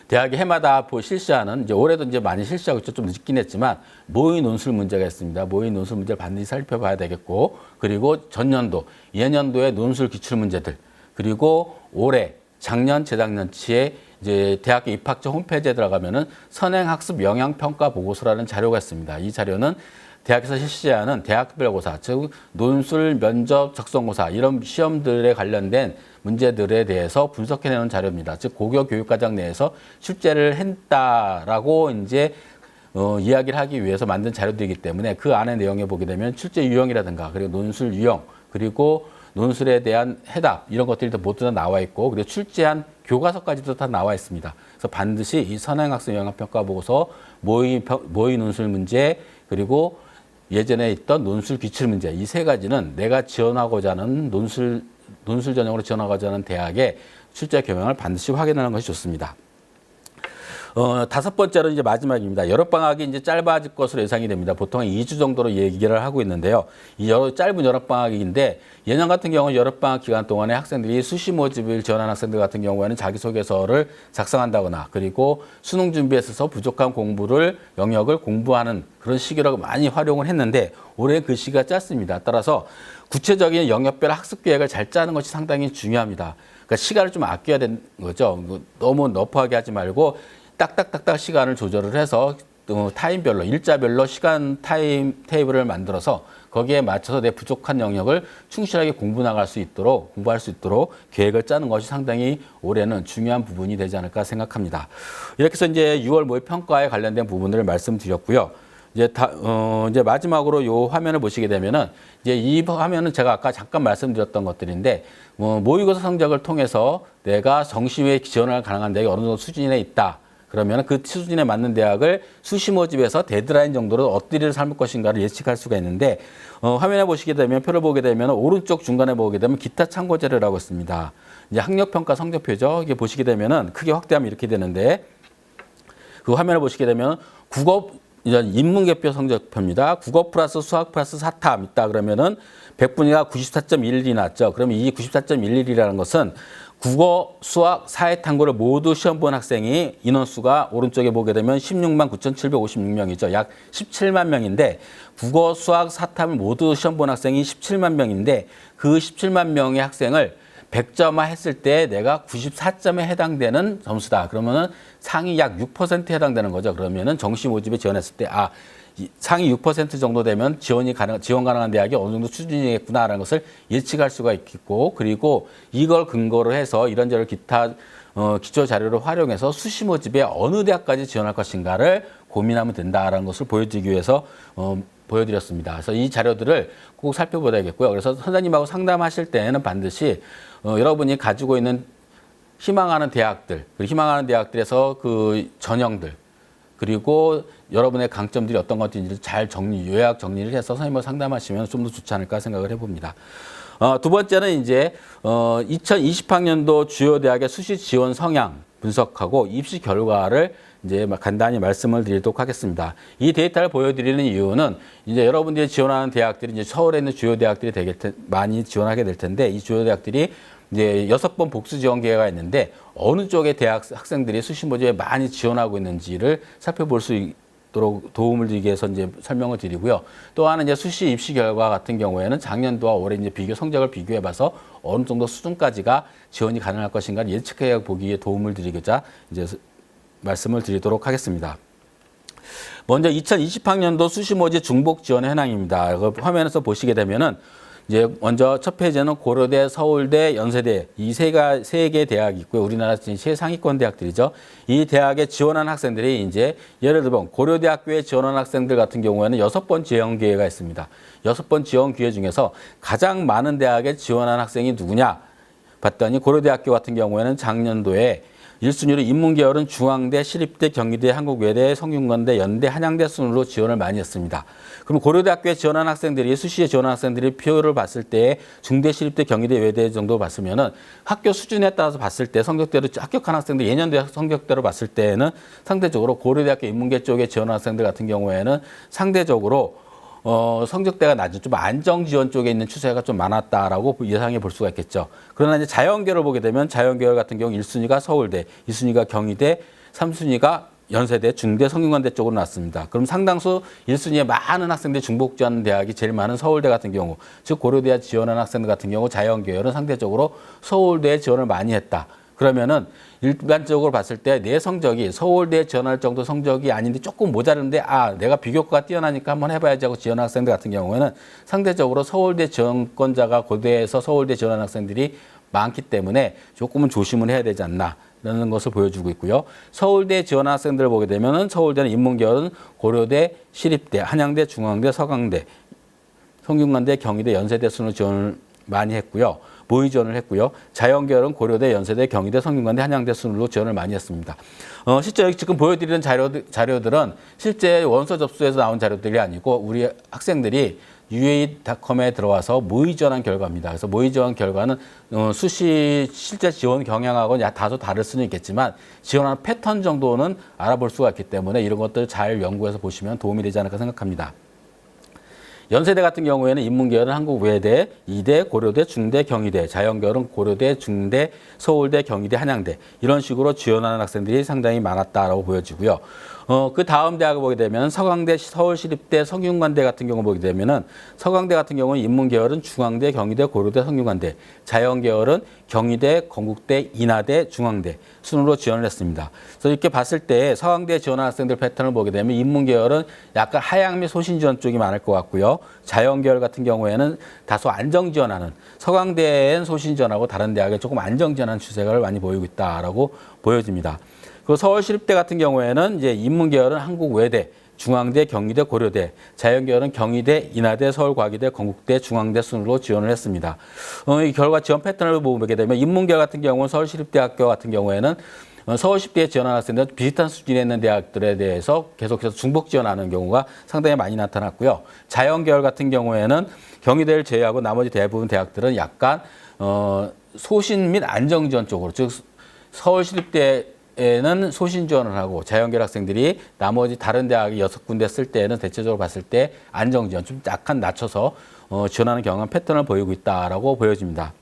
대학이 해마다 실시하는 이제 올해도 이제 많이 실시하고 있죠. 좀 늦긴 했지만 모의 논술 문제가 있습니다. 모의 논술 문제를 반드시 살펴봐야 되겠고 그리고 전년도, 예년도의 논술 기출 문제들 그리고 올해, 작년, 재작년치에 이제 대학교 입학처 홈페이지에 들어가면은 선행학습 영향평가 보고서라는 자료가 있습니다. 이 자료는 대학에서 실시하는 대학별고사, 즉 논술, 면접, 적성고사 이런 시험들에 관련된 문제들에 대해서 분석해내는 자료입니다. 즉 고교 교육과정 내에서 출제를 했다라고 이제 이야기를 하기 위해서 만든 자료들이기 때문에 그 안에 내용에 보게 되면 출제 유형이라든가 그리고 논술 유형 그리고 논술에 대한 해답 이런 것들이 모두 다 나와 있고 그리고 출제한 교과서까지도 다 나와 있습니다. 그래서 반드시 이 선행학습 영향평가 보고서 모의 논술 문제 그리고 예전에 있던 논술 기출 문제 이 세 가지는 내가 지원하고자 하는 논술 전형으로 지원하고자 하는 대학의 출제 경향을 반드시 확인하는 것이 좋습니다. 다섯 번째로 이제 마지막입니다. 여름방학이 이제 짧아질 것으로 예상이 됩니다. 보통 2주 정도로 얘기를 하고 있는데요. 이 짧은 여름방학인데 예년 같은 경우는 여름방학 기간 동안에 학생들이 수시 모집을 지원하는 학생들 같은 경우에는 자기소개서를 작성한다거나 그리고 수능 준비에 있어서 부족한 영역을 공부하는 그런 시기로 많이 활용을 했는데 올해 그 시기가 짧습니다. 따라서 구체적인 영역별 학습 계획을 잘 짜는 것이 상당히 중요합니다. 그러니까 시간을 좀 아껴야 되는 거죠. 너무 너프하게 하지 말고 딱딱딱딱 시간을 조절을 해서 타임별로 일자별로 시간 타임 테이블을 만들어서 거기에 맞춰서 내 부족한 영역을 충실하게 공부할 수 있도록 계획을 짜는 것이 상당히 올해는 중요한 부분이 되지 않을까 생각합니다. 이렇게 해서 이제 6월 모의 평가에 관련된 부분들을 말씀드렸고요. 이제 마지막으로 이 화면을 보시게 되면은 이제 이 화면은 제가 아까 잠깐 말씀드렸던 것들인데 모의고사 성적을 통해서 내가 정시에 지원할 가능한 대학이 어느 정도 수준에 있다. 그러면 그 수준에 맞는 대학을 수시 모집에서 데드라인 정도로 어디를 삼을 것인가를 예측할 수가 있는데 화면에 보시게 되면 표를 보게 되면 오른쪽 중간에 보게 되면 기타 참고 자료라고 있습니다. 이제 학력평가 성적표죠. 이게 보시게 되면은 크게 확대하면 이렇게 되는데 그 화면을 보시게 되면 국어 이제 인문계표 성적표입니다. 국어 플러스 수학 플러스 사탐 있다 그러면은 100분위가 94.11이 나왔죠. 그러면 이 94.11이라는 것은 국어, 수학, 사회 탐구를 모두 시험 본 학생이 인원수가 오른쪽에 보게 되면 16만 9,756명이죠. 약 17만 명인데 국어, 수학, 사탐을 모두 시험 본 학생이 17만 명인데 그 17만 명의 학생을 100점화 했을 때 내가 94점에 해당되는 점수다. 그러면은 상위 약 6%에 해당되는 거죠. 그러면은 정시 모집에 지원했을 때 상위 6% 정도 되면 지원 가능한 대학이 어느 정도 수준이겠구나라는 것을 예측할 수가 있겠고, 그리고 이걸 근거로 해서 이런저런 기타 기초 자료를 활용해서 수시 모집에 어느 대학까지 지원할 것인가를 고민하면 된다라는 것을 보여드리기 위해서 보여드렸습니다. 그래서 이 자료들을 꼭 살펴보셔야겠고요. 그래서 선생님하고 상담하실 때는 반드시 여러분이 가지고 있는 희망하는 대학들, 그리고 희망하는 대학들에서 그 전형들, 그리고 여러분의 강점들이 어떤 것인지를 잘 요약 정리를 해서 선생님과 상담하시면 좀 더 좋지 않을까 생각을 해봅니다. 두 번째는 이제 2020학년도 주요 대학의 수시 지원 성향 분석하고 입시 결과를 이제 간단히 말씀을 드리도록 하겠습니다. 이 데이터를 보여드리는 이유는 이제 여러분들이 지원하는 대학들이 이제 서울에 있는 주요 대학들이 많이 지원하게 될 텐데 이 주요 대학들이 이제 6번 복수 지원 기회가 있는데 어느 쪽의 대학 학생들이 수시 모집에 많이 지원하고 있는지를 살펴볼 수 있도록 도움을 드리기 위해서 이제 설명을 드리고요. 또 하나는 이제 수시 입시 결과 같은 경우에는 작년도와 올해 이제 성적을 비교해 봐서 어느 정도 수준까지가 지원이 가능할 것인가 예측해 보기에 도움을 드리고자 이제 말씀을 드리도록 하겠습니다. 먼저 2020학년도 수시 모집 중복 지원 현황입니다. 화면에서 보시게 되면은 이제 먼저 첫 페이지는 고려대, 서울대, 연세대 이 세 개의 대학이 있고요. 우리나라 최상위권 대학들이죠. 이 대학에 지원한 학생들이 이제 예를 들면 고려대학교에 지원한 학생들 같은 경우에는 6번 지원 기회가 있습니다. 6번 지원 기회 중에서 가장 많은 대학에 지원한 학생이 누구냐 봤더니 고려대학교 같은 경우에는 작년도에 1순위로 인문계열은 중앙대, 시립대, 경희대, 한국외대, 성균관대, 연대, 한양대 순으로 지원을 많이 했습니다. 그럼 고려대학교에 지원한 학생들이 수시에 지원한 학생들이 표를 봤을 때 중대, 시립대, 경희대, 외대 정도 봤으면은 학교 수준에 따라서 봤을 때 성적대로 합격한 학생들 예년도 성적대로 봤을 때는 상대적으로 고려대학교 인문계 쪽에 지원한 학생들 같은 경우에는 상대적으로 성적대가 낮은 좀 안정 지원 쪽에 있는 추세가 좀 많았다라고 예상해 볼 수가 있겠죠. 그러나 이제 자연계열을 보게 되면 자연계열 같은 경우 1순위가 서울대, 2순위가 경희대, 3순위가 연세대, 중대, 성균관대 쪽으로 났습니다. 그럼 상당수 1순위에 많은 학생들이 중복 지원하는 대학이 제일 많은 서울대 같은 경우, 즉 고려대에 지원하는 학생들 같은 경우 자연계열은 상대적으로 서울대에 지원을 많이 했다. 그러면은 일반적으로 봤을 때 내 성적이 서울대에 지원할 정도 성적이 아닌데 조금 모자른데 내가 비교과가 뛰어나니까 한번 해봐야지 하고 지원한 학생들 같은 경우에는 상대적으로 서울대 지원권자가 고대에서 서울대 지원하는 학생들이 많기 때문에 조금은 조심을 해야 되지 않나 라는 것을 보여주고 있고요. 서울대에 지원한 학생들을 보게 되면은 서울대는 인문계열은 고려대, 시립대, 한양대, 중앙대, 서강대, 성균관대, 경희대, 연세대 순으로 지원을 많이 했고요. 모의 지원을 했고요. 자연계열은 고려대, 연세대, 경희대, 성균관대, 한양대 순으로 지원을 많이 했습니다. 실제 여기 지금 보여드리는 자료들은 실제 원서 접수에서 나온 자료들이 아니고 우리 학생들이 UA닷컴에 들어와서 모의 지원한 결과입니다. 그래서 모의 지원 결과는 수시 실제 지원 경향하고 다소 다를 수는 있겠지만 지원하는 패턴 정도는 알아볼 수가 있기 때문에 이런 것들 잘 연구해서 보시면 도움이 되지 않을까 생각합니다. 연세대 같은 경우에는 인문계열은 한국외대, 이대, 고려대, 중대, 경희대, 자연계열은 고려대, 중대, 서울대, 경희대, 한양대 이런 식으로 지원하는 학생들이 상당히 많았다라고 보여지고요. 그 다음 대학을 보게 되면 서강대, 서울시립대, 성균관대 같은 경우 보게 되면은 서강대 같은 경우는 인문계열은 중앙대, 경희대, 고려대, 성균관대, 자연계열은 경희대, 건국대, 인하대, 중앙대 순으로 지원을 했습니다. 그래서 이렇게 봤을 때 서강대에 지원한 학생들 패턴을 보게 되면 인문계열은 약간 하향 및 소신 지원 쪽이 많을 것 같고요. 자연계열 같은 경우에는 다소 안정 지원하는 서강대엔 소신 지원하고 다른 대학에 조금 안정 지원하는 추세가 많이 보이고 있다라고 보여집니다. 그 서울시립대 같은 경우에는 이제 인문계열은 한국외대, 중앙대, 경희대, 고려대, 자연계열은 경희대, 인하대, 서울과기대, 건국대, 중앙대 순으로 지원을 했습니다. 이 결과 지원 패턴을 보게 되면 인문계열 같은 경우는 서울시립대학교 같은 경우에는 서울시대에 지원하는 학생들 비슷한 수준에 있는 대학들에 대해서 계속해서 중복 지원하는 경우가 상당히 많이 나타났고요. 자연계열 같은 경우에는 경희대를 제외하고 나머지 대부분 대학들은 약간 소신 및 안정 지원 쪽으로, 즉 서울시립대에는 소신 지원을 하고 자연계열 학생들이 나머지 다른 대학이 6군데 쓸 때는 대체적으로 봤을 때 안정 지원 좀 약간 낮춰서 지원하는 경향 패턴을 보이고 있다라고 보여집니다.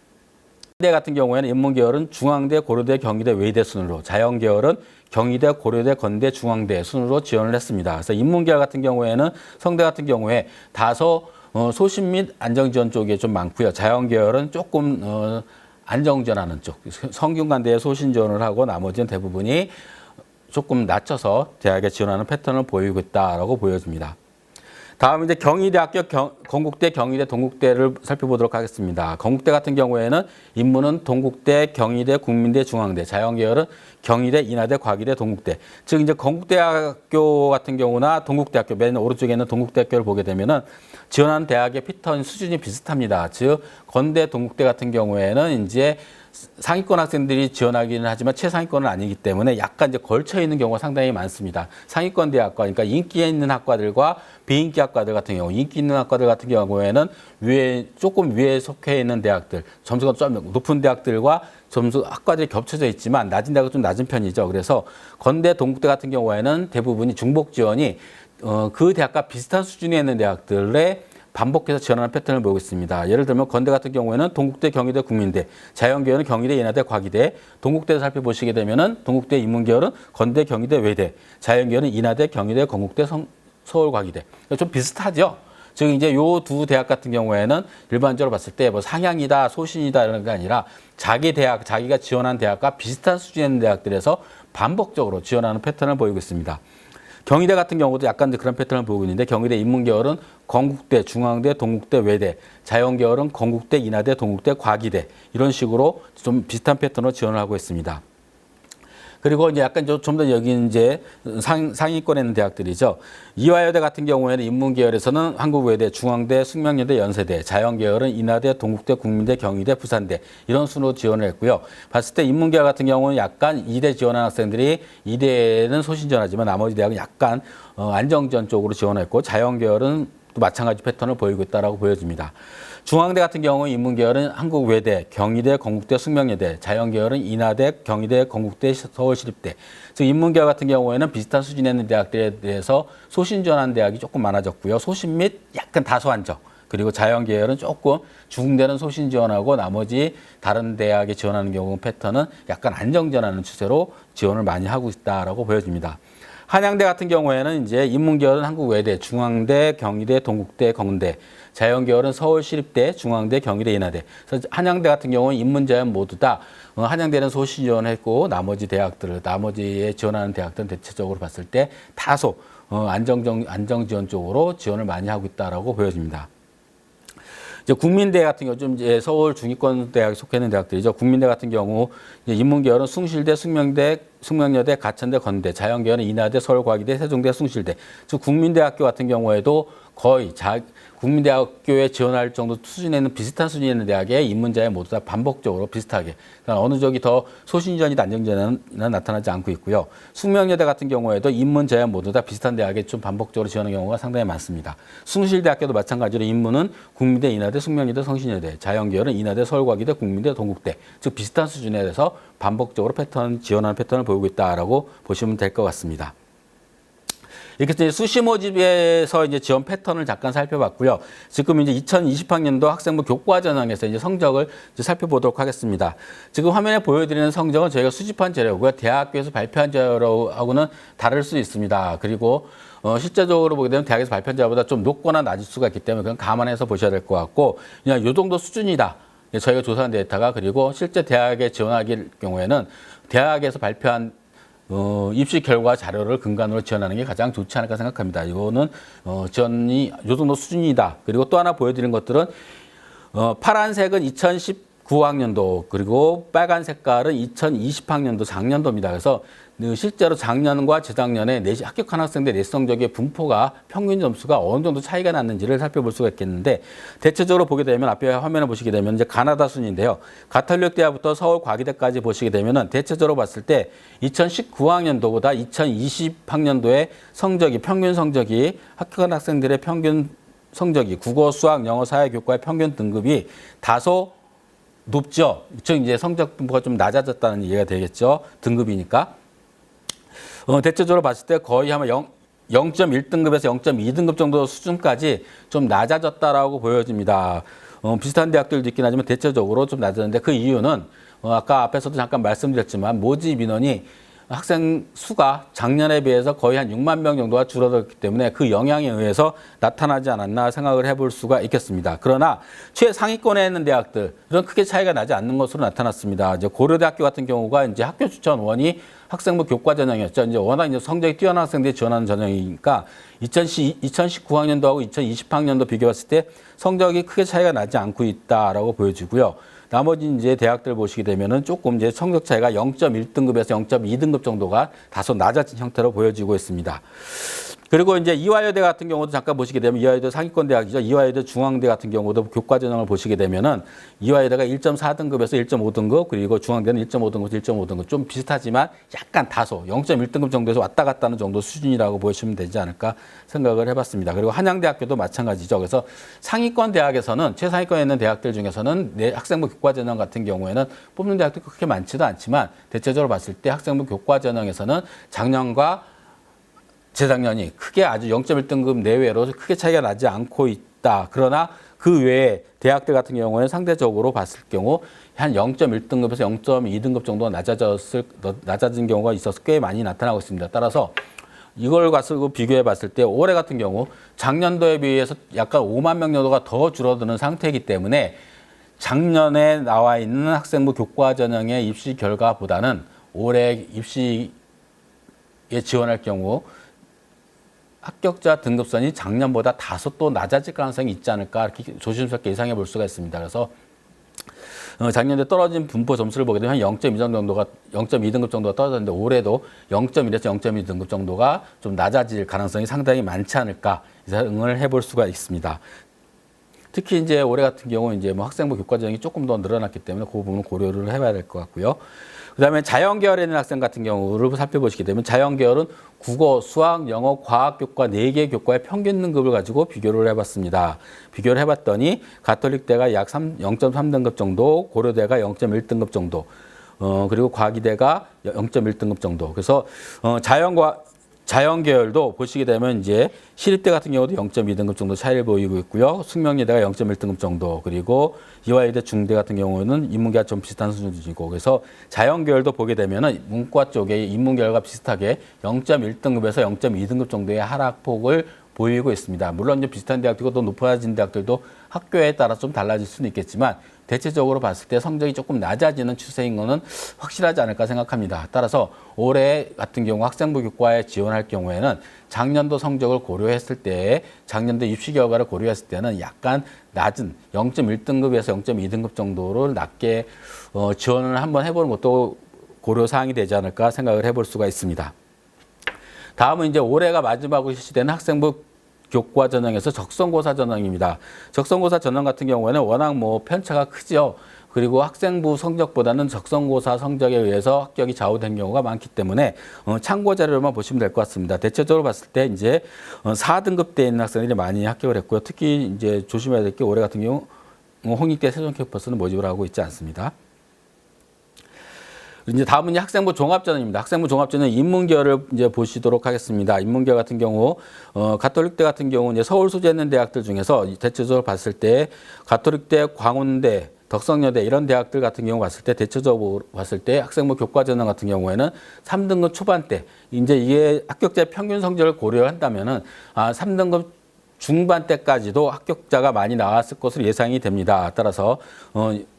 대 같은 경우에는 인문계열은 중앙대, 고려대, 경희대, 외대 순으로, 자연계열은 경희대, 고려대, 건대, 중앙대 순으로 지원을 했습니다. 그래서 인문계열 같은 경우에는 성대 같은 경우에 다소 소신 및 안정 지원 쪽에 좀 많고요. 자연계열은 조금 안정 지원하는 쪽, 성균관대에 소신 지원을 하고 나머지는 대부분이 조금 낮춰서 대학에 지원하는 패턴을 보이고 있다라고 보여집니다. 다음 이제 경희대학교, 건국대, 경희대, 동국대를 살펴보도록 하겠습니다. 건국대 같은 경우에는 인문은 동국대, 경희대, 국민대, 중앙대, 자연계열은 경희대, 인하대, 과기대, 동국대. 즉 이제 건국대학교 같은 경우나 동국대학교, 맨 오른쪽에 있는 동국대학교를 보게 되면은 지원하는 대학의 패턴 수준이 비슷합니다. 즉 건대, 동국대 같은 경우에는 이제 상위권 학생들이 지원하기는 하지만 최상위권은 아니기 때문에 약간 이제 걸쳐 있는 경우가 상당히 많습니다. 상위권 대학과, 그러니까 인기 있는 학과들과 비인기 학과들 같은 경우, 인기 있는 학과들 같은 경우에는 조금 위에 속해 있는 대학들, 점수가 좀 높은 대학들과 학과들이 겹쳐져 있지만 낮은 대학은 좀 낮은 편이죠. 그래서 건대, 동국대 같은 경우에는 대부분이 중복 지원이 그 대학과 비슷한 수준에 있는 대학들에 반복해서 지원하는 패턴을 보이고 있습니다. 예를 들면 건대 같은 경우에는 동국대, 경희대, 국민대, 자연계열은 경희대, 인하대, 과기대, 동국대를 살펴보시게 되면은 동국대 인문계열은 건대, 경희대, 외대, 자연계열은 인하대, 경희대, 건국대, 서울과기대. 좀 비슷하죠. 즉 이제 요 두 대학 같은 경우에는 일반적으로 봤을 때 뭐 상향이다, 소신이다 이런 게 아니라 자기 대학, 자기가 지원한 대학과 비슷한 수준의 있는 대학들에서 반복적으로 지원하는 패턴을 보이고 있습니다. 경희대 같은 경우도 약간 그런 패턴을 보이고 있는데 경희대 인문계열은 건국대, 중앙대, 동국대, 외대, 자연계열은 건국대, 인하대, 동국대, 과기대 이런 식으로 좀 비슷한 패턴으로 지원을 하고 있습니다. 그리고 이제 약간 좀 더 여기 이제 상위권에 있는 대학들이죠. 이화여대 같은 경우에는 인문계열에서는 한국외대, 중앙대, 숙명여대, 연세대, 자연계열은 인하대, 동국대, 국민대, 경희대, 부산대 이런 순으로 지원을 했고요. 봤을 때 인문계열 같은 경우는 약간 이대 지원한 학생들이 이대는 소신 지원하지만 나머지 대학은 약간 안정지원 쪽으로 지원했고 자연계열은 또 마찬가지 패턴을 보이고 있다고 보여집니다. 중앙대 같은 경우 인문계열은 한국외대, 경희대, 건국대, 숙명여대, 자연계열은 인하대, 경희대, 건국대, 서울시립대. 즉 인문계열 같은 경우에는 비슷한 수준에 있는 대학들에 대해서 소신 지원하는 대학이 조금 많아졌고요. 소신 및 약간 다소 안정. 그리고 자연계열은 조금 중대는 소신 지원하고 나머지 다른 대학에 지원하는 경우 패턴은 약간 안정 지원하는 추세로 지원을 많이 하고 있다라고 보여집니다. 한양대 같은 경우에는 이제 인문계열은 한국외대, 중앙대, 경희대, 동국대, 건대, 자연계열은 서울시립대, 중앙대, 경희대, 인하대. 그래서 한양대 같은 경우는 인문자연 모두 다 한양대는 소신 지원했고 나머지에 지원하는 대학들은 대체적으로 봤을 때 다소 안정 지원 쪽으로 지원을 많이 하고 있다라고 보여집니다. 이제 국민대 같은 경우 좀 이제 서울 중위권 대학에 속해 있는 대학들이죠. 국민대 같은 경우 이제 인문계열은 숭실대, 숙명대, 숙명여대, 가천대, 건대, 자연계열은 인하대, 서울과기대, 세종대, 숭실대. 즉 국민대학교 같은 경우에도 거의 국민대학교에 지원할 정도 수준에 있는 비슷한 수준에 있는 대학에 인문자에 모두 다 반복적으로 비슷하게 그러니까 어느 쪽이 더 소신지원이나 안정지원은 나타나지 않고 있고요. 숙명여대 같은 경우에도 인문자에 모두 다 비슷한 대학에 좀 반복적으로 지원하는 경우가 상당히 많습니다. 숭실대학교도 마찬가지로 인문은 국민대, 인하대, 숙명여대, 성신여대, 자연계열은 인하대, 서울과기대, 국민대, 동국대 즉 비슷한 수준에 대해서 반복적으로 지원하는 패턴을 보이고 있다라고 보시면 될 것 같습니다. 이렇게 수시 모집에서 이제 지원 패턴을 잠깐 살펴봤고요. 지금 이제 2020학년도 학생부 교과 전형에서 이제 성적을 이제 살펴보도록 하겠습니다. 지금 화면에 보여드리는 성적은 저희가 수집한 자료고요. 대학교에서 발표한 자료하고는 다를 수 있습니다. 그리고 실제적으로 보게 되면 대학에서 발표한 자료보다 좀 높거나 낮을 수가 있기 때문에 그건 감안해서 보셔야 될 것 같고 그냥 이 정도 수준이다. 저희가 조사한 데이터가 그리고 실제 대학에 지원하길 경우에는 대학에서 발표한 입시 결과 자료를 근간으로 지원하는 게 가장 좋지 않을까 생각합니다. 이거는 지원이 요 정도 수준이다. 그리고 또 하나 보여드리는 것들은 파란색은 2019학년도 그리고 빨간 색깔은 2020학년도 작년도입니다. 그래서 실제로 작년과 재작년에 내시 합격한 학생들 내시 성적의 분포가 평균 점수가 어느 정도 차이가 났는지를 살펴볼 수가 있겠는데 대체적으로 보게 되면 앞에 화면을 보시게 되면 이제 가나다 순인데요. 가톨릭 대학부터 서울 과기대까지 보시게 되면은 대체적으로 봤을 때 2019학년도보다 2020학년도의 성적이 평균 성적이 합격한 학생들의 평균 성적이 국어, 수학, 영어, 사회, 교과의 평균 등급이 다소 높죠. 즉 이제 성적 분포가 좀 낮아졌다는 이해가 되겠죠. 등급이니까. 대체적으로 봤을 때 거의 아마 0.1등급에서 0.2등급 정도 수준까지 좀 낮아졌다라고 보여집니다. 비슷한 대학들도 있긴 하지만 대체적으로 좀 낮아졌는데 그 이유는 아까 앞에서도 잠깐 말씀드렸지만 모집 인원이 학생 수가 작년에 비해서 거의 한 6만 명 정도가 줄어들었기 때문에 그 영향에 의해서 나타나지 않았나 생각을 해볼 수가 있겠습니다. 그러나 최상위권에 있는 대학들은 크게 차이가 나지 않는 것으로 나타났습니다. 이제 고려대학교 같은 경우가 이제 학교 추천원이 학생부 교과 전형이었죠. 이제 워낙 이제 성적이 뛰어난 학생들이 지원하는 전형이니까 2019학년도하고 2020학년도 비교했을 때 성적이 크게 차이가 나지 않고 있다라고 보여지고요. 나머지 이제 대학들 보시게 되면은 조금 이제 성적 차이가 0.1등급에서 0.2등급 정도가 다소 낮아진 형태로 보여지고 있습니다. 그리고 이제 이화여대 같은 경우도 잠깐 보시게 되면 이화여대 상위권 대학이죠. 이화여대 중앙대 같은 경우도 교과 전형을 보시게 되면은 이화여대가 1.4등급에서 1.5등급 그리고 중앙대는 1.5등급에서 1.5등급 좀 비슷하지만 약간 다소 0.1등급 정도에서 왔다 갔다 하는 정도 수준이라고 보시면 되지 않을까 생각을 해봤습니다. 그리고 한양대학교도 마찬가지죠. 그래서 상위권 대학에서는 최상위권에 있는 대학들 중에서는 내 학생부 교과 전형 같은 경우에는 뽑는 대학도 그렇게 많지도 않지만 대체적으로 봤을 때 학생부 교과 전형에서는 작년과 재작년이 크게 아주 0.1등급 내외로 크게 차이가 나지 않고 있다. 그러나 그 외에 대학들 같은 경우에는 상대적으로 봤을 경우 한 0.1등급에서 0.2등급 정도가 낮아진 경우가 있어서 꽤 많이 나타나고 있습니다. 따라서 이걸 가지고 비교해 봤을 때 올해 같은 경우 작년도에 비해서 약간 5만 명 정도가 더 줄어드는 상태이기 때문에 작년에 나와 있는 학생부 교과 전형의 입시 결과보다는 올해 입시에 지원할 경우 합격자 등급선이 작년보다 다소 또 낮아질 가능성이 있지 않을까 이렇게 조심스럽게 예상해 볼 수가 있습니다. 그래서 작년에 떨어진 분포 점수를 보게 되면 한 0.2 정도가 0.2등급 정도가 떨어졌는데 올해도 0.1에서 0.2등급 정도가 좀 낮아질 가능성이 상당히 많지 않을까 예상을 해볼 수가 있습니다. 특히 이제 올해 같은 경우 이제 뭐 학생부 교과 전형이 조금 더 늘어났기 때문에 그 부분은 고려를 해봐야 될 것 같고요. 그다음에 자연계열에 있는 학생 같은 경우를 살펴보시게 되면 자연계열은 국어, 수학, 영어, 과학 교과 4개 교과의 평균 등급을 가지고 비교를 해봤습니다. 비교를 해봤더니 가톨릭대가 약 0.3등급 정도, 고려대가 0.1등급 정도, 그리고 과기대가 0.1등급 정도. 그래서 자연계열도 보시게 되면 이제 시립대 같은 경우도 0.2등급 정도 차이를 보이고 있고요. 숙명여대가 0.1등급 정도, 그리고 이화여대 중대 같은 경우는 인문계와 좀 비슷한 수준이고, 그래서 자연계열도 보게 되면은 문과 쪽에 인문계열과 비슷하게 0.1등급에서 0.2등급 정도의 하락폭을 보이고 있습니다. 물론 이제 비슷한 대학들과 또 높아진 대학들도 학교에 따라 좀 달라질 수는 있겠지만 대체적으로 봤을 때 성적이 조금 낮아지는 추세인 것은 확실하지 않을까 생각합니다. 따라서 올해 같은 경우 학생부 교과에 지원할 경우에는 작년도 성적을 고려했을 때, 작년도 입시 결과를 고려했을 때는 약간 낮은 0.1등급에서 0.2등급 정도를 낮게 지원을 한번 해보는 것도 고려사항이 되지 않을까 생각을 해볼 수가 있습니다. 다음은 이제 올해가 마지막으로 실시되는 학생부 교과 전형에서 적성고사 전형입니다. 적성고사 전형 같은 경우에는 워낙 뭐 편차가 크죠. 그리고 학생부 성적보다는 적성고사 성적에 의해서 합격이 좌우된 경우가 많기 때문에 참고 자료만 보시면 될 것 같습니다. 대체적으로 봤을 때 이제 4등급대에 있는 학생들이 많이 합격을 했고요. 특히 이제 조심해야 될 게 올해 같은 경우 홍익대 세종캠퍼스는 모집을 하고 있지 않습니다. 이제 다음은 학생부 종합전형입니다. 학생부 종합전형 인문계열을 이제 보시도록 하겠습니다. 인문계열 같은 경우, 가톨릭대 같은 경우 이제 서울 소재 있는 대학들 중에서 대체적으로 봤을 때 가톨릭대, 광운대, 덕성여대 이런 대학들 같은 경우 봤을 때 대체적으로 봤을 때 학생부 교과전형 같은 경우에는 3등급 초반대, 이제 이게 합격자의 평균 성적을 고려한다면은 3등급 중반대까지도 합격자가 많이 나왔을 것으로 예상이 됩니다. 따라서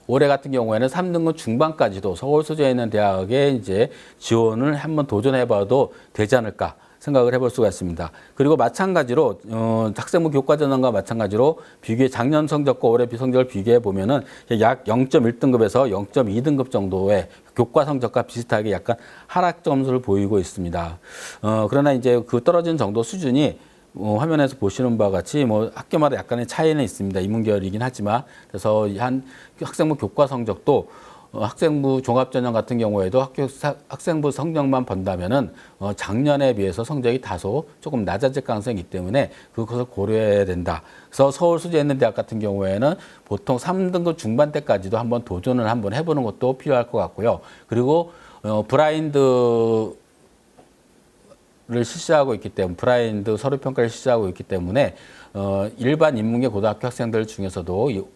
올해 같은 경우에는 3등급 중반까지도 서울 소재에 있는 대학에 이제 지원을 한번 도전해봐도 되지 않을까 생각을 해볼 수가 있습니다. 그리고 마찬가지로 학생부 교과 전형과 마찬가지로 비교해 작년 성적과 올해 성적을 비교해 보면은 약 0.1등급에서 0.2등급 정도의 교과 성적과 비슷하게 약간 하락 점수를 보이고 있습니다. 그러나 이제 그 떨어진 정도 수준이 화면에서 보시는 바와 같이 학교마다 약간의 차이는 있습니다. 인문계열이긴 하지만 그래서 한 학생부 교과 성적도 학생부 종합전형 같은 경우에도 학생부 성적만 본다면은 작년에 비해서 성적이 다소 조금 낮아질 가능성이 있기 때문에 그것을 고려해야 된다. 그래서 서울 수재있는 대학 같은 경우에는 보통 3등급 중반대까지도 한번 도전을 한번 해보는 것도 필요할 것 같고요. 그리고 브라인드를 실시하고 있기 때문에 브라인드 서류 평가를 실시하고 있기 때문에 일반 인문계 고등학교 학생들 중에서도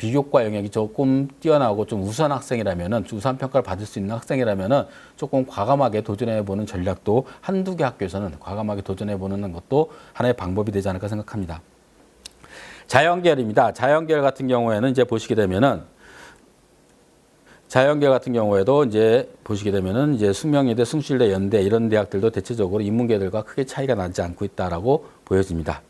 비교과 영역이 조금 뛰어나고 좀 우수한 학생이라면은 우수한 평가를 받을 수 있는 학생이라면은 조금 과감하게 도전해보는 전략도 한두 개 학교에서는 과감하게 도전해보는 것도 하나의 방법이 되지 않을까 생각합니다. 자연계열입니다. 자연계열 같은 경우에는 이제 보시게 되면은 자연계열 같은 경우에도 이제 보시게 되면은 이제 숙명여대, 숭실대, 연대 이런 대학들도 대체적으로 인문계들과 크게 차이가 나지 않고 있다라고 보여집니다.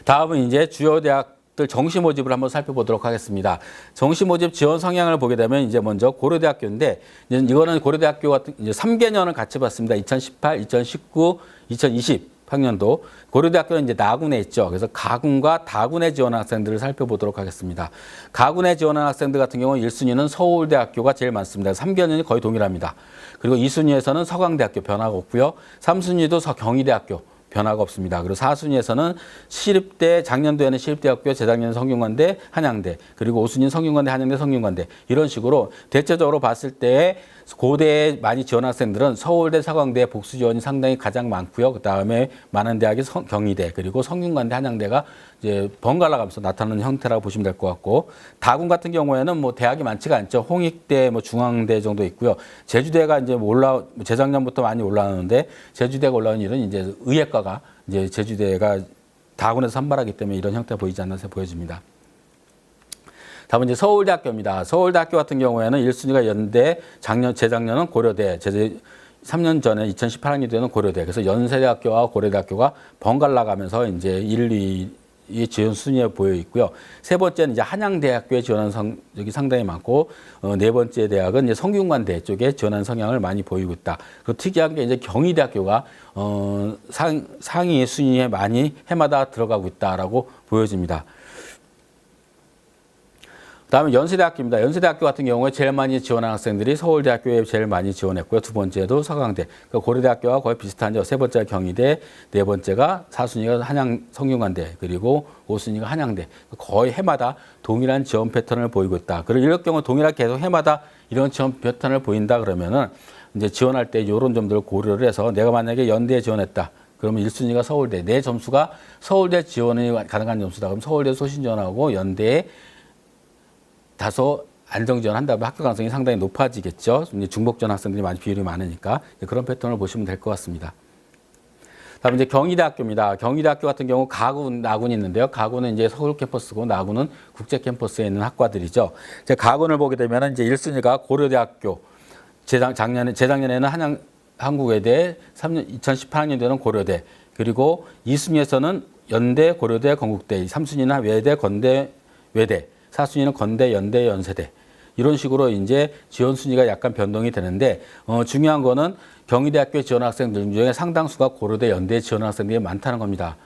다음은 이제 주요 대학 정시 모집을 한번 살펴보도록 하겠습니다. 정시 모집 지원 성향을 보게 되면 이제 먼저 고려대학교인데 이거는 고려대학교 같은 이제 3개년을 같이 봤습니다. 2018, 2019, 2020 학년도 고려대학교는 이제 나군에 있죠. 그래서 가군과 다군에 지원한 학생들을 살펴보도록 하겠습니다. 가군에 지원한 학생들 같은 경우 1순위는 서울대학교가 제일 많습니다. 3개년이 거의 동일합니다. 그리고 2순위에서는 서강대학교 변화가 없고요. 3순위도 경희대학교 변화가 없습니다. 그리고 4순위에서는 시립대, 작년도에는 시립대학교, 재작년에 성균관대, 한양대, 그리고 5순위는 성균관대, 한양대, 성균관대 이런 식으로 대체적으로 봤을 때 고대에 많이 지원 학생들은 서울대, 서강대 복수 지원이 상당히 가장 많고요. 그 다음에 많은 대학이 경희대, 그리고 성균관대, 한양대가 이제 번갈아 가면서 나타나는 형태라고 보시면 될 것 같고, 다군 같은 경우에는 대학이 많지가 않죠. 홍익대, 중앙대 정도 있고요. 제주대가 이제 재작년부터 많이 올라오는데 제주대가 올라오는 일은 이제 의예과가 이제 제주대가 다군에서 선발하기 때문에 이런 형태가 보이지 않나 보여집니다. 다음은 이제 서울대학교입니다. 서울대학교 같은 경우에는 1순위가 연대, 재작년은 고려대, 3년 전에 2018학년도에는 고려대. 그래서 연세대학교와 고려대학교가 번갈아 가면서 이제 1, 2의 지원 순위에 보여 있고요. 세 번째는 이제 한양대학교에 지원한 성적이 상당히 많고, 네 번째 대학은 이제 성균관대 쪽에 지원한 성향을 많이 보이고 있다. 그리고 특이한 게 이제 경희대학교가 상위 순위에 많이 해마다 들어가고 있다라고 보여집니다. 다음은 연세대학교입니다. 연세대학교 같은 경우에 제일 많이 지원한 학생들이 서울대학교에 제일 많이 지원했고요. 두 번째도 서강대. 그러니까 고려대학교와 거의 비슷한죠. 세 번째가 경희대, 네 번째가 4순위가 성균관대, 그리고 5순위가 한양대. 거의 해마다 동일한 지원 패턴을 보이고 있다. 그리고 이럴 경우 동일하게 계속 해마다 이런 지원 패턴을 보인다 그러면은 이제 지원할 때 이런 점들을 고려를 해서 내가 만약에 연대에 지원했다. 그러면 1순위가 서울대. 내 점수가 서울대 지원이 가능한 점수다. 그럼 서울대 소신 지원하고 연대에 다소 안정 지원한다면 학교 가능성이 상당히 높아지겠죠. 중복 지원 학생들이 많이 비율이 많으니까 그런 패턴을 보시면 될 것 같습니다. 다음 이제 경희대학교입니다. 경희대학교 같은 경우 가군, 나군이 있는데요. 가군은 이제 서울 캠퍼스고 나군은 국제 캠퍼스에 있는 학과들이죠. 이제 가군을 보게 되면 이제 1순위가 고려대학교, 재작년에는 한국외대, 2018학년도에는 고려대, 그리고 2순위에서는 연대, 고려대, 건국대, 3순위는 외대, 건대, 외대, 4순위는 건대, 연대, 연세대. 이런 식으로 이제 지원 순위가 약간 변동이 되는데, 중요한 거는 경희대학교에 지원 학생들 중에 상당수가 고려대, 연대에 지원 학생들이 많다는 겁니다.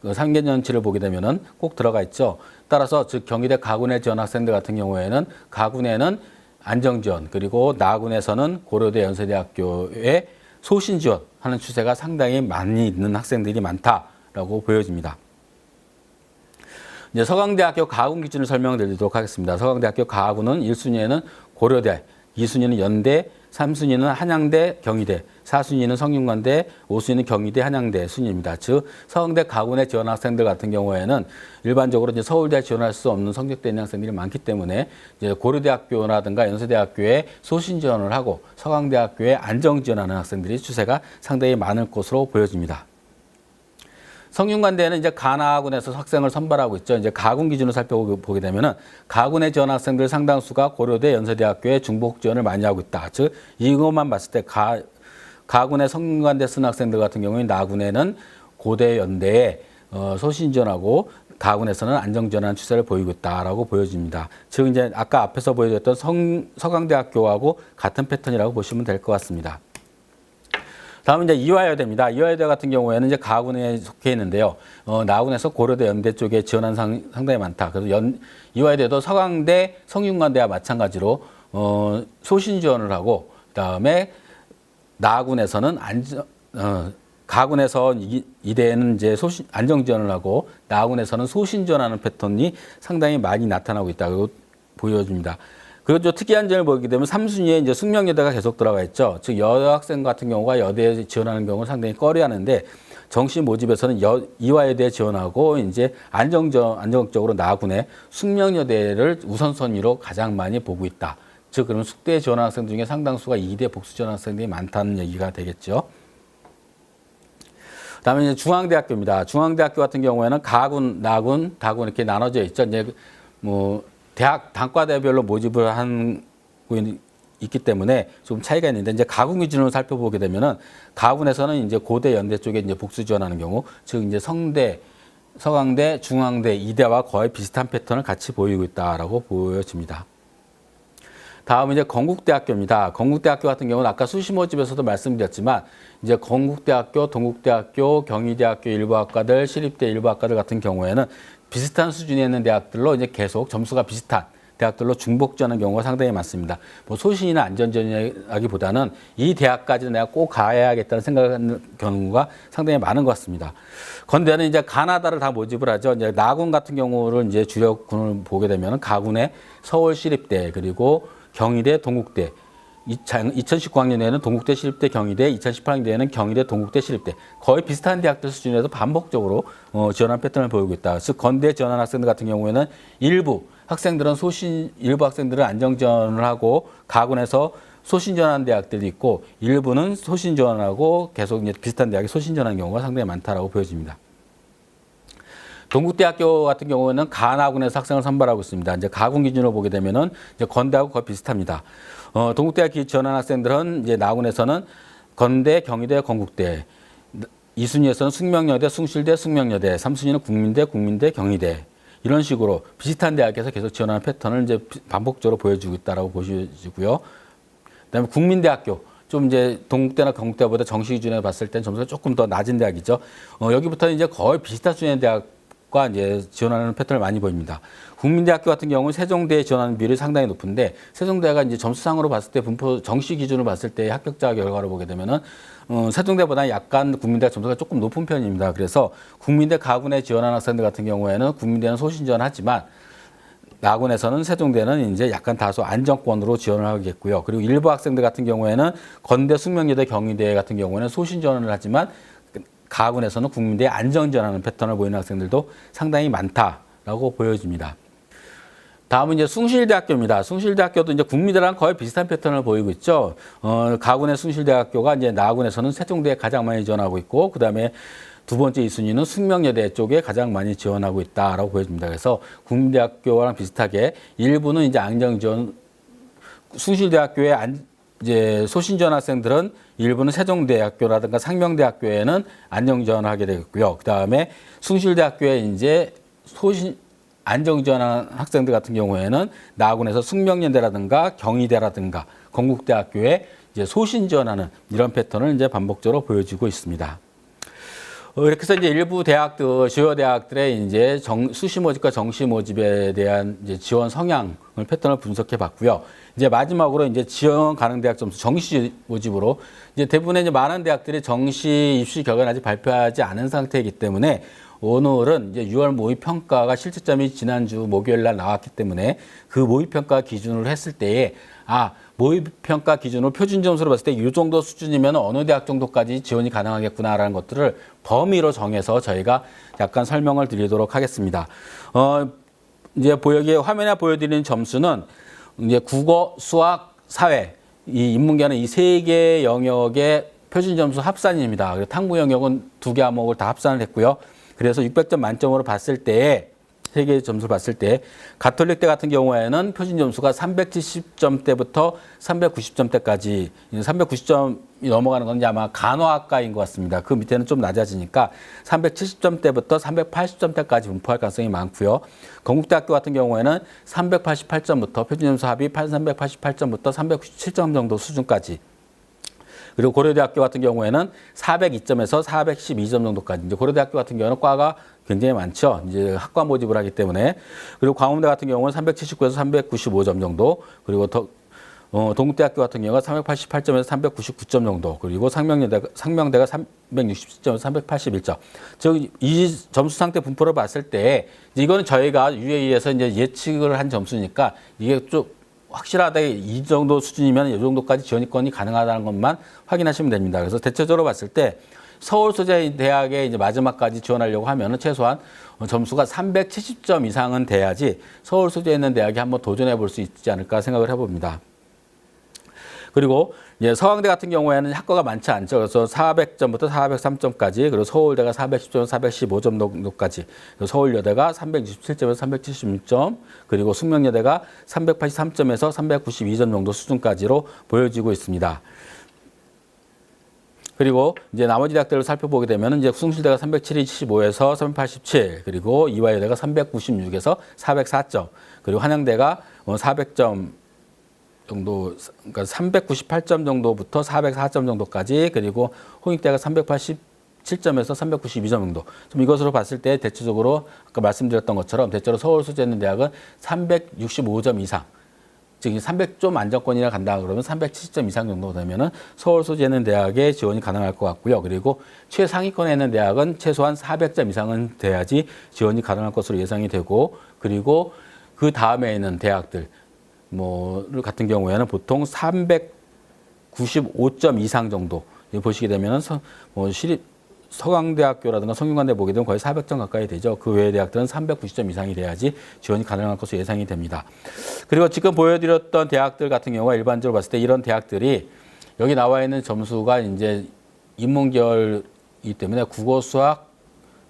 3개년치를 보게 되면은 꼭 들어가 있죠. 따라서 즉 경희대 가군에 지원 학생들 같은 경우에는 가군에는 안정 지원, 그리고 나군에서는 고려대, 연세대학교에 소신 지원하는 추세가 상당히 많이 있는 학생들이 많다라고 보여집니다. 이제 서강대학교 가군 기준을 설명드리도록 하겠습니다. 서강대학교 가군은 1순위에는 고려대, 2순위는 연대, 3순위는 한양대, 경희대, 4순위는 성균관대, 5순위는 경희대, 한양대 순위입니다. 즉 서강대 가군에 지원 학생들 같은 경우에는 일반적으로 이제 서울대 지원할 수 없는 성적대 있는 학생들이 많기 때문에 이제 고려대학교라든가 연세대학교에 소신 지원을 하고 서강대학교에 안정 지원하는 학생들이 추세가 상당히 많을 것으로 보여집니다. 성균관대는 이제 가나군에서 학생을 선발하고 있죠. 이제 가군 기준으로 살펴보게 되면은 가군에 지원 학생들 상당수가 고려대, 연세대학교에 중복 지원을 많이 하고 있다. 즉 이것만 봤을 때 가군의 성균관대 쓰는 학생들 같은 경우에 나군에는 고대 연대에 소신지원하고 가군에서는 안정지원하는 추세를 보이고 있다라고 보여집니다. 즉 이제 아까 앞에서 보여드렸던 서강대학교하고 같은 패턴이라고 보시면 될 것 같습니다. 다음은 이제 이화여대입니다. 이화여대 같은 경우에는 이제 가군에 속해 있는데요. 나군에서 고려대, 연대 쪽에 지원한 상당히 많다. 그래서 이화여대도 서강대, 성균관대와 마찬가지로 소신 지원을 하고, 그다음에 나군에서는 가군에서 이대에는 이제 안정 지원을 하고 나군에서는 소신 지원하는 패턴이 상당히 많이 나타나고 있다고 보여집니다. 그리고 좀 특이한 점을 보게 되면 3순위에 이제 숙명여대가 계속 들어가 있죠. 즉 여학생 같은 경우가 여대에 지원하는 경우는 상당히 꺼려하는데 정시 모집에서는 이화여대에 지원하고 이제 안정적으로 나군의 숙명여대를 우선순위로 가장 많이 보고 있다. 즉 그러면 숙대에 지원하는 학생들 중에 상당수가 이대 복수 지원하는 학생들이 많다는 얘기가 되겠죠. 그다음에 이제 중앙대학교입니다. 중앙대학교 같은 경우에는 가군, 나군, 다군 이렇게 나눠져 있죠. 이제 뭐 대학 단과대별로 모집을 하고 있기 때문에 좀 차이가 있는데 이제 가군 기준으로 살펴보게 되면은 가군에서는 이제 고대, 연대 쪽에 이제 복수 지원하는 경우, 즉 이제 성대, 서강대, 중앙대, 이대와 거의 비슷한 패턴을 같이 보이고 있다라고 보여집니다. 다음은 이제 건국대학교입니다. 건국대학교 같은 경우는 아까 수시 모집에서도 말씀드렸지만 이제 건국대학교, 동국대학교, 경희대학교 일부 학과들, 시립대 일부 학과들 같은 경우에는 비슷한 수준에 있는 대학들로 이제 계속 점수가 비슷한 대학들로 중복지원하는 경우가 상당히 많습니다. 뭐 소신이나 안전지원이라기보다는 이 대학까지는 내가 꼭 가야겠다는 생각하는 경우가 상당히 많은 것 같습니다. 건대는 이제 가나다를 다 모집을 하죠. 이제 나군 같은 경우를 이제 주력군을 보게 되면 가군의 서울시립대 그리고 경희대, 동국대, 2019학년에는 동국대, 시립대, 경희대, 2018학년에는 경희대, 동국대, 시립대 거의 비슷한 대학들 수준에서 반복적으로 지원하는 패턴을 보이고 있다. 즉 건대에 지원하는 학생들 같은 경우에는 일부 학생들은 일부 학생들은 안정지원을 하고 가군에서 소신지원하는 대학들이 있고 일부는 소신지원하고 계속 이제 비슷한 대학에 소신지원하는 경우가 상당히 많다라고 보여집니다. 동국대학교 같은 경우는 가나군에서 학생을 선발하고 있습니다. 이제 가군 기준으로 보게 되면은 이제 건대하고 거의 비슷합니다. 동국대학 지원한 학생들은 이제 나군에서는 건대, 경희대, 건국대, 2순위에서는 숙명여대, 숭실대, 숙명여대, 3순위는 국민대, 경희대 이런 식으로 비슷한 대학에서 계속 지원하는 패턴을 이제 반복적으로 보여주고 있다라고 보시고요. 그다음에 국민대학교. 좀 이제 동국대나 건국대보다 정시 기준에 봤을 땐 점수가 조금 더 낮은 대학이죠. 여기부터는 이제 거의 비슷한 수준의 대학과 이제 지원하는 패턴을 많이 보입니다. 국민대학교 같은 경우는 세종대에 지원하는 비율이 상당히 높은데 세종대가 이제 점수상으로 봤을 때 분포 정시 기준으로 봤을 때 합격자 결과를 보게 되면은 세종대보다 약간 국민대학 점수가 조금 높은 편입니다. 그래서 국민대 가군에 지원하는 학생들 같은 경우에는 국민대는 소신 지원하지만 나군에서는 세종대는 이제 약간 다소 안정권으로 지원을 하겠고요. 그리고 일부 학생들 같은 경우에는 건대, 숙명여대, 경희대 같은 경우에는 소신 지원을 하지만 가군에서는 국민대에 안정 지원하는 패턴을 보이는 학생들도 상당히 많다라고 보여집니다. 다음은 이제 숭실대학교입니다. 숭실대학교도 이제 국민대랑 거의 비슷한 패턴을 보이고 있죠. 가군의 숭실대학교가 이제 나군에서는 세종대에 가장 많이 지원하고 있고, 그 다음에 두 번째 2순위는 숙명여대 쪽에 가장 많이 지원하고 있다라고 보여집니다. 그래서 국민대학교랑 비슷하게 일부는 이제 안정지원, 숭실대학교에 이제 소신지원 학생들은 일부는 세종대학교라든가 상명대학교에는 안정지원을 하게 되겠고요. 그 다음에 숭실대학교에 이제 안정지원하는 학생들 같은 경우에는 나군에서 숙명여대라든가 경희대라든가 건국대학교에 이제 소신지원하는 이런 패턴을 이제 반복적으로 보여주고 있습니다. 이렇게 해서 이제 일부 대학들, 주요 대학들의 이제 수시 모집과 정시 모집에 대한 이제 지원 성향을 패턴을 분석해 봤고요. 이제 마지막으로 이제 지원 가능 대학 점수 정시 모집으로 이제 대부분의 이제 많은 대학들이 정시 입시 결과는 아직 발표하지 않은 상태이기 때문에 오늘은 이제 6월 모의평가가 실제점이 지난주 목요일 날 나왔기 때문에 그 모의평가 기준으로 했을 때에 모의평가 기준으로 표준 점수로 봤을 때 이 정도 수준이면 어느 대학 정도까지 지원이 가능하겠구나라는 것들을 범위로 정해서 저희가 약간 설명을 드리도록 하겠습니다. 이제 여기 화면에 보여드리는 점수는 이제 국어, 수학, 사회, 이 인문계는 이 세 개 영역의 표준 점수 합산입니다. 탕구 영역은 두 개 과목을 다 합산을 했고요. 그래서 600점 만점으로 봤을 때에 세 개의 점수를 봤을 때 가톨릭대 같은 경우에는 표준 점수가 370점대부터 390점대까지 390점이 넘어가는 건 아마 간호학과인 것 같습니다. 그 밑에는 좀 낮아지니까 370점대부터 380점대까지 분포할 가능성이 많고요. 건국대학교 같은 경우에는 388점부터 표준 점수 합이 388점부터 397점 정도 수준까지 그리고 고려대학교 같은 경우에는 402점에서 412점 정도까지. 이제 고려대학교 같은 경우는 과가 굉장히 많죠. 이제 학과 모집을 하기 때문에. 그리고 광운대 같은 경우는 379에서 395점 정도. 그리고 동국대학교 같은 경우가 388점에서 399점 정도. 그리고 상명대가 367점에서 381점. 즉, 이 점수 상태 분포를 봤을 때, 이거는 저희가 UA에서 이제 예측을 한 점수니까 이게 좀 확실하게 이 정도 수준이면 이 정도까지 지원권이 가능하다는 것만 확인하시면 됩니다. 그래서 대체적으로 봤을 때 서울 소재 대학에 이제 마지막까지 지원하려고 하면은 최소한 점수가 370점 이상은 돼야지 서울 소재에 있는 대학에 한번 도전해 볼 수 있지 않을까 생각을 해봅니다. 그리고 이제 서강대 같은 경우에는 학과가 많지 않죠. 그래서 400점부터 403점까지, 그리고 서울대가 410점에서 415점 정도까지, 그리고 서울여대가 367점에서 376점, 그리고 숙명여대가 383점에서 392점 정도 수준까지로 보여지고 있습니다. 그리고 이제 나머지 대학들을 살펴보게 되면 이제 숭실대가 375에서 387, 그리고 이화여대가 396에서 404점, 그리고 한양대가 400점 정도, 그러니까 398점 정도부터 404점 정도까지, 그리고 홍익대가 387점에서 392점 정도. 좀 이것으로 봤을 때 대체적으로 아까 말씀드렸던 것처럼 대체로 서울 소재 있는 대학은 365점 이상, 즉 300점 안정권이라 간다 그러면 370점 이상 정도 되면은 서울 소재 있는 대학에 지원이 가능할 것 같고요. 그리고 최상위권에 있는 대학은 최소한 400점 이상은 돼야지 지원이 가능할 것으로 예상이 되고, 그리고 그 다음에 있는 대학들 같은 경우에는 보통 395점 이상 정도 보시게 되면은 서강대학교라든가 성균관대 보게 되면 거의 400점 가까이 되죠. 그 외의 대학들은 390점 이상이 돼야지 지원이 가능할 것으로 예상이 됩니다. 그리고 지금 보여드렸던 대학들 같은 경우가 일반적으로 봤을 때 이런 대학들이 여기 나와 있는 점수가 이제 인문계열이기 때문에 국어, 수학,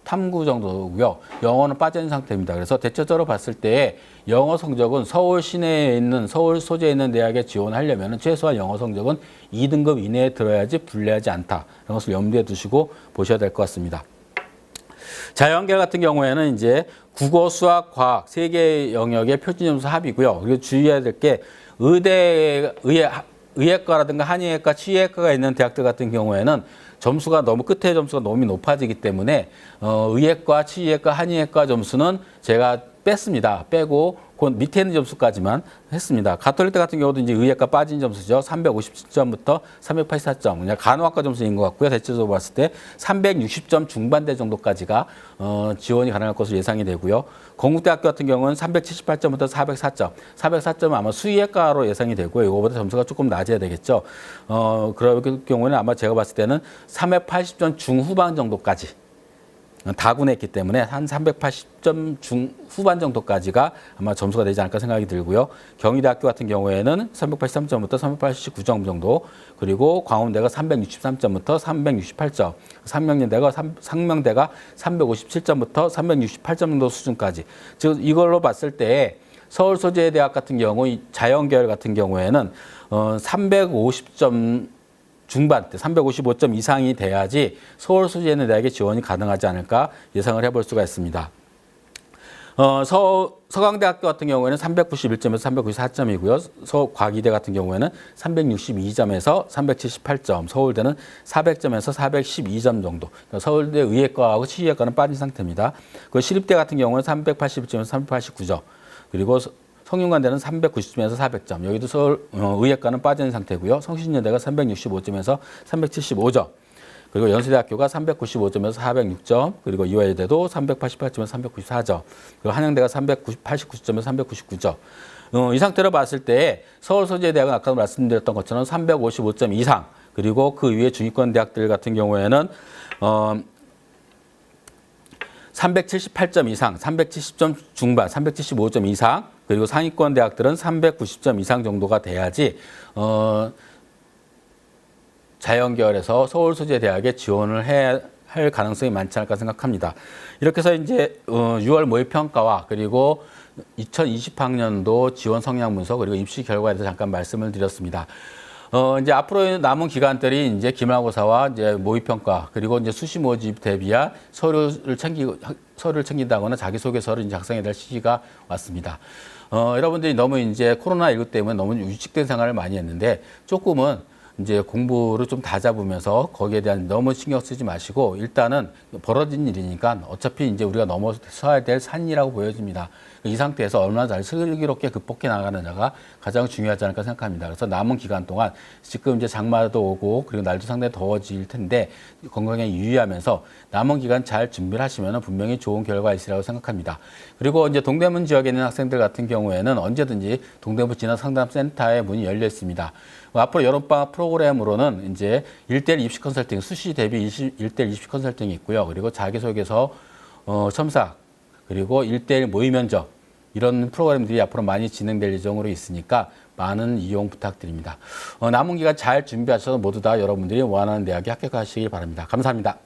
탐구 정도고요. 영어는 빠진 상태입니다. 그래서 대체적으로 봤을 때 영어 성적은 서울 시내에 있는 서울 소재에 있는 대학에 지원하려면 최소한 영어 성적은 2등급 이내에 들어야지 불리하지 않다. 이런 것을 염두에 두시고 보셔야 될 것 같습니다. 자연계열 같은 경우에는 이제 국어, 수학, 과학 세 개 영역의 표준 점수 합이고요. 그리고 주의해야 될 게 의예과라든가 한의예과, 치의예과가 있는 대학들 같은 경우에는 점수가 너무 끝에 점수가 너무 높아지기 때문에 의예과, 치의예과, 한의예과 점수는 제가 뺐습니다. 빼고 그 밑에 있는 점수까지만 했습니다. 가톨릭대 같은 경우도 이제 의예과 빠진 점수죠. 357점부터 384점. 그냥 간호학과 점수인 것 같고요. 대체적으로 봤을 때 360점 중반대 정도까지가 지원이 가능할 것으로 예상이 되고요. 건국대학교 같은 경우는 378점부터 404점. 404점은 아마 수의예과로 예상이 되고요. 이거보다 점수가 조금 낮아야 되겠죠. 그럴 경우에는 아마 제가 봤을 때는 380점 중후반 정도까지 다군에 있기 때문에 한 380점 중후반 정도까지가 아마 점수가 되지 않을까 생각이 들고요. 경희대학교 같은 경우에는 383점부터 389점 정도, 그리고 광운대가 363점부터 368점, 상명대가 357점부터 368점 정도 수준까지. 즉 이걸로 봤을 때 서울 소재 대학 같은 경우 자연계열 같은 경우에는 350점 중반대 355점 이상이 돼야지 서울 소재에 있는 대학에 지원이 가능하지 않을까 예상을 해볼 수가 있습니다. 서강대학교 같은 경우에는 391점에서 394점이고요. 서과기대 같은 경우에는 362점에서 378점, 서울대는 400점에서 412점 정도. 서울대 의예과하고 치의예과는 빠진 상태입니다. 그 시립대 같은 경우는 381점에서 389점, 그리고 성균관대는 390점에서 400점. 여기도 서울 의예과는 빠진 상태고요. 성신여대가 365점에서 375점. 그리고 연세대학교가 395점에서 406점. 그리고 이화여대도 388점에서 394점. 그리고 한양대가 389점에서 399점. 이 상태로 봤을 때 서울 소재대학은 아까 말씀드렸던 것처럼 355점 이상. 그리고 그 위에 중위권 대학들 같은 경우에는 378점 이상, 370점 중반, 375점 이상, 그리고 상위권 대학들은 390점 이상 정도가 돼야지 자연계열에서 서울 소재 대학에 지원을 해야 할 가능성이 많지 않을까 생각합니다. 이렇게 해서 이제 6월 모의평가와 그리고 2020학년도 지원 성향 분석 그리고 입시 결과에 대해서 잠깐 말씀을 드렸습니다. 이제 앞으로 남은 기간들이 이제 기말고사와 이제 모의평가 그리고 이제 수시 모집 대비한 서류를 챙긴다거나 자기소개서를 이제 작성해야 될 시기가 왔습니다. 여러분들이 너무 이제 코로나19 때문에 너무 위축된 생활을 많이 했는데 조금은 이제 공부를 좀 다잡으면서 거기에 대한 너무 신경 쓰지 마시고 일단은 벌어진 일이니까 어차피 이제 우리가 넘어서야 될 산이라고 보여집니다. 이 상태에서 얼마나 잘 슬기롭게 극복해 나가느냐가 가장 중요하지 않을까 생각합니다. 그래서 남은 기간 동안 지금 이제 장마도 오고 그리고 날도 상당히 더워질 텐데 건강에 유의하면서 남은 기간 잘 준비를 하시면 분명히 좋은 결과 있으리라고 생각합니다. 그리고 이제 동대문 지역에 있는 학생들 같은 경우에는 언제든지 동대문 진학상담센터에 문이 열려 있습니다. 앞으로 여름방학 프로그램으로는 이제 1:1 입시 컨설팅, 수시 대비 1:1 입시 컨설팅이 있고요. 그리고 자기소개서 첨삭, 그리고 1:1 모의 면접, 이런 프로그램들이 앞으로 많이 진행될 예정으로 있으니까 많은 이용 부탁드립니다. 남은 기간 잘 준비하셔서 모두 다 여러분들이 원하는 대학에 합격하시기 바랍니다. 감사합니다.